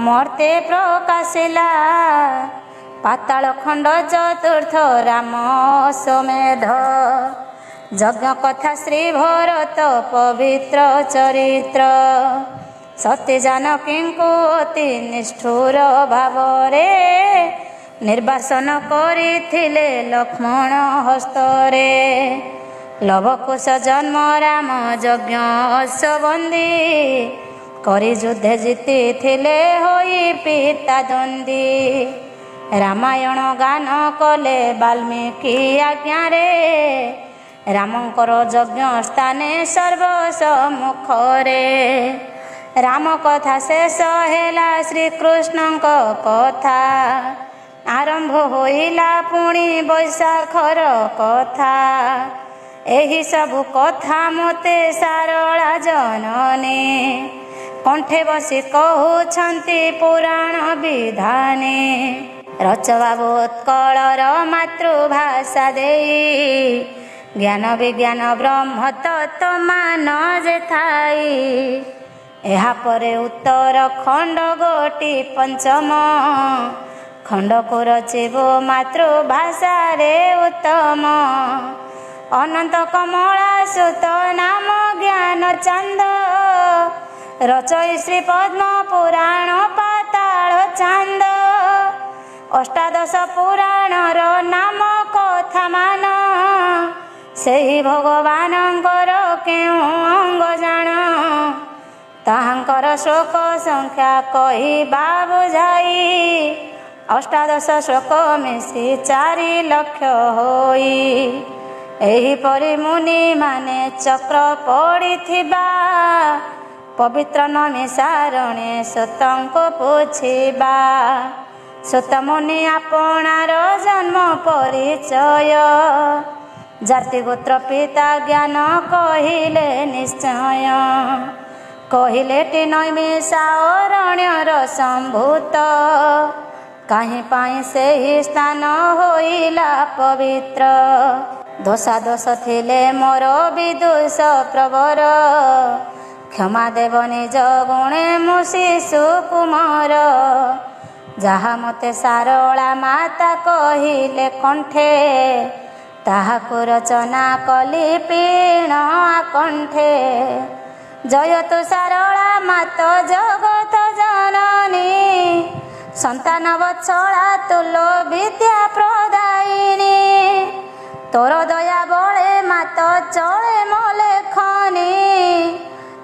ମର୍ତ୍ତ୍ୟେ ପ୍ରକାଶିଲା। ପାତାଳ ଖଣ୍ଡ 4ର୍ଥ ରାମ ଅଶ୍ୱମେଧ, ଯଜ୍ଞ କଥା ଶ୍ରୀ ଭରତ ପବିତ୍ର ଚରିତ୍ର। ସତୀ ଜାନକୀଙ୍କୁ ଅତି ନିଷ୍ଠୁର ଭାବରେ, ନିର୍ବାସନ କରିଥିଲେ ଲକ୍ଷ୍ମଣ ହସ୍ତରେ। ଲବକୁଶ ଜନ୍ମ ରାମ ଯଜ୍ଞ ଅଶ୍ୱବନ୍ଦୀ, କରି ଯୁଦ୍ଧେ ଜିତିଥିଲେ ହୋଇ ପିତା ଦ୍ୱନ୍ଦୀ। ରାମାୟଣ ଗାନ କଲେ ବାଲ୍ମୀକି ଆଜ୍ଞାରେ, ରାମଙ୍କର ଯଜ୍ଞ ସ୍ଥାନେ ସର୍ବସମ୍ମୁଖରେ। ରାମ କଥା ଶେଷ ହେଲା ଶ୍ରୀକୃଷ୍ଣଙ୍କ କଥା, ଆରମ୍ଭ ହୋଇଲା ପୁଣି ବୈଶାଖର କଥା। ଏହି ସବୁ କଥା ମୋତେ ଶାରଳା ଜନନୀ, କଣ୍ଠେ ବସି କହୁଛନ୍ତି ପୁରାଣ ବିଧାନୀ। ରଚବାବୁ ଉତ୍କଳର ମାତୃଭାଷା ଦେଇ, ଜ୍ଞାନ ବିଜ୍ଞାନ ବ୍ରହ୍ମ ତତ୍ତ୍ୱ ମାନ ଯେ ଥାଇ। ଏହାପରେ ଉତ୍ତର ଖଣ୍ଡ ଗୋଟି ପଞ୍ଚମ, ଖଣ୍ଡକୁ ରଚିବୁ ମାତୃଭାଷାରେ ଉତ୍ତମ। ଅନନ୍ତ କମଳା ସୁତ ନାମ ଜ୍ଞାନ ଚାନ୍ଦ, ରଚଇ ଶ୍ରୀପଦ୍ମ ପୁରାଣ ପାତାଳ ଚାନ୍ଦ। ଅଷ୍ଟାଦଶ ପୁରାଣର ନାମ କଥା ମାନ, ସେହି ଭଗବାନଙ୍କର କେଉଁ ଅଙ୍ଗ ଜାଣ। ତାହାଙ୍କର ଶ୍ଲୋକ ସଂଖ୍ୟା କହିବା ବୁଝାଇ, ଅଷ୍ଟାଦଶ ଶ୍ଲୋକ ମିଶି 4 ଲକ୍ଷ ହୋଇ। ଏହିପରି ମୁନି ମାନେ ଚକ୍ର ପଡ଼ିଥିବା, ପବିତ୍ର ନୈମିଷାରଣ୍ୟେ ସୂତଙ୍କୁ ପୁଛିବା। ସୂତ ମୁନି ଆପଣାର ଜନ୍ମ ପରିଚୟ, ଜାତି ଗୋତ୍ର ପିତା ଜ୍ଞାନ କହିଲେ ନିଶ୍ଚୟ। କହିଲେଟି ନୈମିଷା ଅରଣ୍ୟର ସମ୍ଭୂତ, କାହିଁ ପାଇଁ ସେହି ସ୍ଥାନ ହୋଇଲା ପବିତ୍ର। ଦୋଷ ଥିଲେ ମୋର ବିଦୁଷ ପ୍ରବର, କ୍ଷମା ଦେବ ନିଜ ଗୁଣେ ମୁଁ ଶିଶୁ କୁମାର। ଯାହା ମୋତେ ଶାରଳା ମାତା କହିଲେ କଣ୍ଠେ, ତାହାକୁ ରଚନା କଲି ପୀଣ ଆକଣ୍ଠେ। ଜୟତୁ ଶାରଳା ମାତ ଜଗତ ଜନନୀ, ସନ୍ତାନ ବତ୍ସଳା ତୁଲ ବିଦ୍ୟା ପ୍ରଦାୟିନୀ। ତୋର ଦୟା ବଳେ ମାତ ଚଳେ ମୋ ଲେଖନୀ,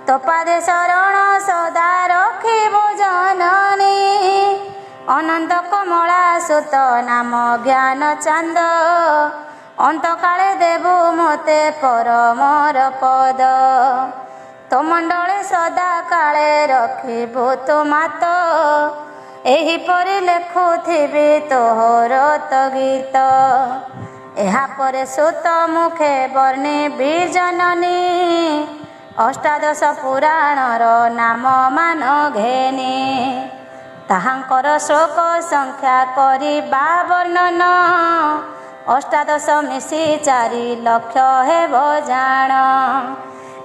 ତୋ ପାଦେ ଶରଣ ସଦା ରଖିବୁ ଜନନୀ। ଅନନ୍ତ କମଳା ସୁତ ନାମ ଜ୍ଞାନ ଚାନ୍ଦ, ଅନ୍ତକାଳେ ଦେବୁ ମୋତେ ପରମର ପଦ। ତୋ ମଣ୍ଡଳେ ସଦା କାଳେ ରଖିବୁ ତୁ ମାତ, ଏହିପରି ଲେଖୁଥିବି ତୋହର ତ ଗୀତ। ଏହାପରେ ସୁତ ମୁଖେ ବର୍ଣ୍ଣିବି ଜନନୀ, ଅଷ୍ଟାଦଶ ପୁରାଣର ନାମ ମାନ ଘେନି। ତାହାଙ୍କର ଶ୍ଲୋକ ସଂଖ୍ୟା କରିବା ବର୍ଣ୍ଣନ, ଅଷ୍ଟାଦଶ ମିଶି 4 ଲକ୍ଷ ହେବ ଜାଣ।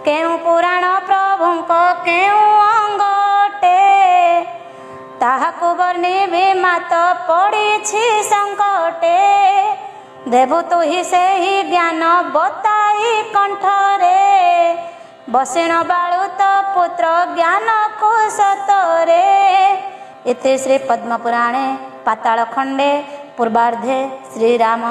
କେଉଁ ପୁରାଣ ପ୍ରଭୁଙ୍କ କେଉଁ ଅଙ୍ଗ ଅଟେ, ତାହାକୁ ବର୍ଣ୍ଣିବି ମାତ ପଡ଼ିଛି ସଙ୍କଟେ। ଦେବୁ ତୁହି ସେହି ଜ୍ଞାନ ବତାଇ କଣ୍ଠରେ, ବସିଣ ବାଳୁତ पुत्र ज्ञान को सतरे। इति श्री पद्मपुराणे पातालखंडे पूर्वार्धे श्रीराम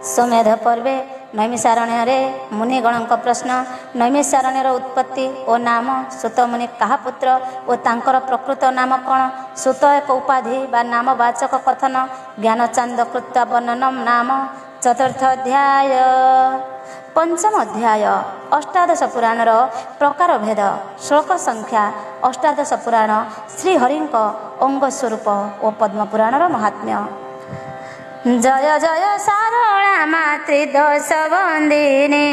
सोमेध पर्वे नैमिषारण्य मुनिगणों प्रश्न। नैमिषारण्यर उत्पत्ति और नाम, सुत मुनि कहा पुत्र और तांकर प्रकृत नाम कौन, सुत एक उपाधि बा नामवाचक कथन, ज्ञानचांदकृत वर्णनम नाम। चतुर्थ अध्याय। पंचम अध्याय अष्टादश पुराणर प्रकार भेद, श्लोक संख्या अष्टादश पुराण, श्रीहरिंक अंग स्वरूप और पद्मपुराणर महात्म्य। जय जय सारला मातृदोष बंदिनी,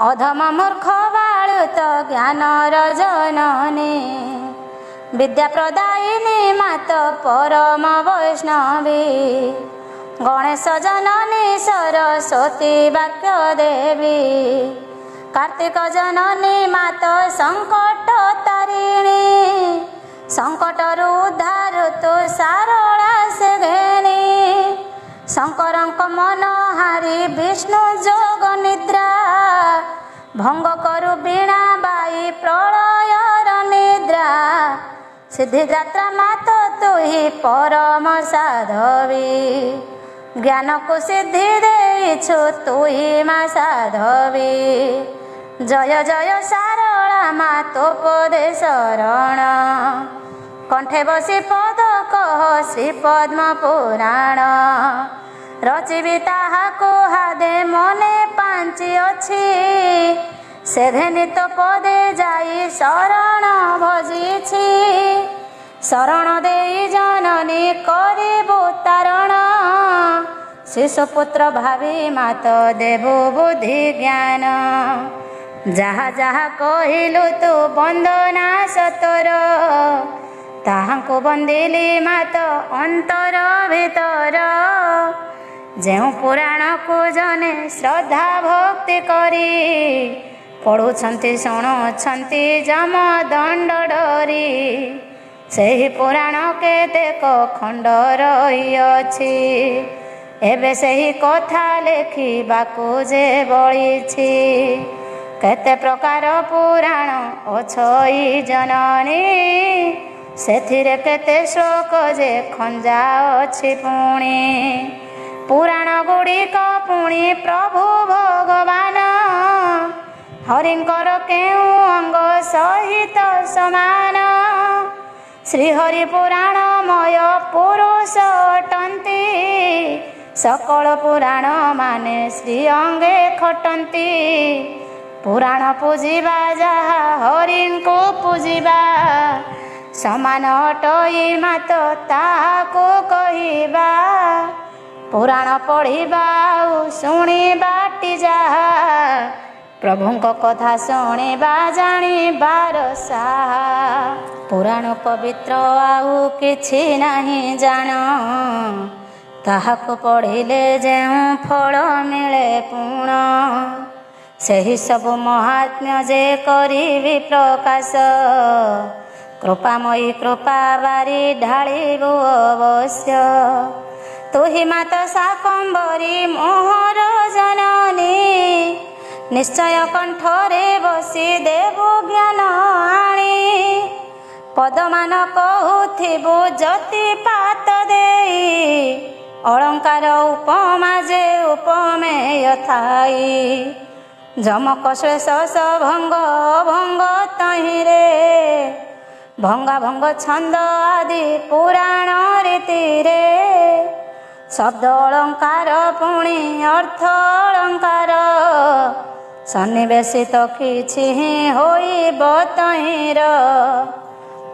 अधम मूर्ख बालुत ज्ञानर जननी, विद्या प्रदायिनी मात परम वैष्णवी, गणेश जननी सरस्वती वाक्य देवी, कार्तिक जननी मात संकट तारिणी, संकटर उद्धार तु सारला से घेनी, शंकरंक मन हारी विष्णु जोग निद्रा, भंग करु बीणा बाई प्रलयर निद्रा, सिद्धिदात्रा मात तु ही परम साधवी, ज्ञान को सिद्धि देइछु तु ही मा साधवी, जय जय सारला मा तो पदे शरण, कंठे बसी पद कह श्री पद्म पुराण, रचिबी ताहाको हादे मने पांची अछि, से घेनित पदे जाई शरण भजिछि, शरण देई जननी करिबु तारण, शिशुपुत्र भावी मात देबु बुद्धि ज्ञान, जहा जहा कहिलु तु बंदना सतर, ताहांको बंदिली मात अंतर भितर, जेउ पुराण को जने श्रद्धा भक्ति करी, पढ़ुछंती शुणुछंती जम दंड डरी, सेही पुराण केतेक खंड रही अछि, एबे सेही कथा लेखिबाकु जे बळिछि, केते प्रकार पुराण अछई जननी, सेथिरे केते श्लोक जे खंजा अछि पुणी, पुराण गुड़िक पुणी प्रभु भगवान, हरिंकर केउ अंग सहित समान, श्रीहरि पुराणमय पुरुष अटंती, सकल पुराण माने श्री अंगे खटंती, पुराण पूजिबा जहा हरिंको पूजिबा, समान अटई मात ताहाको कहिबा, पुराण पढ़िबा शुणिबाटी जाहा, प्रभुंको कथा शुणिबा जानिबार साहा, पुराण पवित्र आउ किछि नाही जान, ताहाको पढ़िले जेउ फल मिले पूर्ण, सेही सबु महात्म्य जे करिबि प्रकाश, कृपामयी कृपा बारी ढाळिबु अवश्य, तु हि मात शाकंभरी मोहर जननी, निश्चय कंठरे बसी देबु ज्ञान आणी, पदमान कहुथिबु जति पात देई, अलंकार उपमा जे उपमेय थाई, जमक श्लेष भंग भंग तहिरे, भंगा भंग छंद आदि पुराण रीति रे, शब्द अलंकार पुणी अर्थ अलंकार, सन्निवेशित किछि होइब तहिर,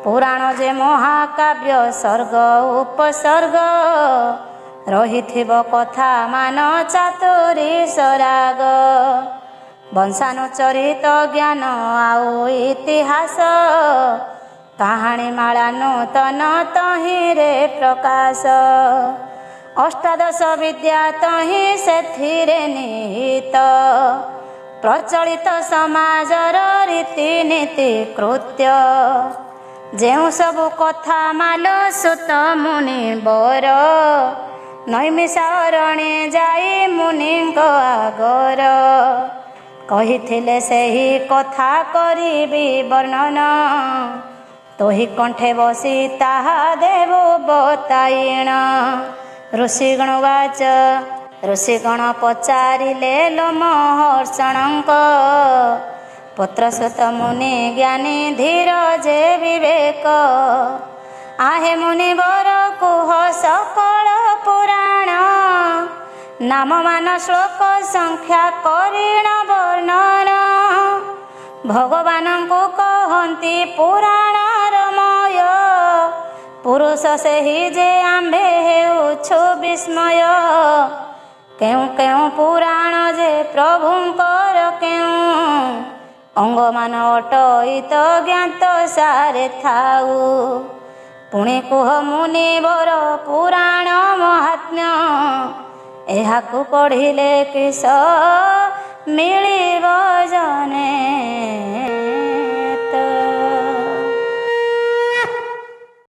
पुराण जे महाकाव्य सर्ग उपसर्ग, रहिथिब कथा मान चातुरी सराग, वंशानुचरित ज्ञान आउ इतिहास, कहानी माला नूतन तहिरे प्रकाश, अष्टादश विद्या तहि सेथिरे निहित, प्रचलित समाजर रीतिनीति कृत्य, जेउ सबु कथा माल सुत मुनि बर, नैमिषारण्ये जाई मुनिंक आगर, कहिथिले सेही कथा करिबी वर्णन तोहि कंठे बसी ताहा देबो बताइण। ऋषिगण वाच ऋषिगण पचारिले लोमहर्षणଙ୍କ पुत्रसुत मुनि ज्ञानी धीरजे विवेक आहे मुनिवर कुह सकल पुराण नाममान श्लोक संख्या करिण वर्णन भगवान को कहती पुराण रमय पुरुष से ही जे आंबे हेउछु विस्मय केउ केउ पुराण जे प्रभुंकर केउ अंग मान अटईत ज्ञात सारे थाउ पुणे कुह मुनिवर पुराण महात्म्य एहाकु पढ़िले किस मिलिब जने।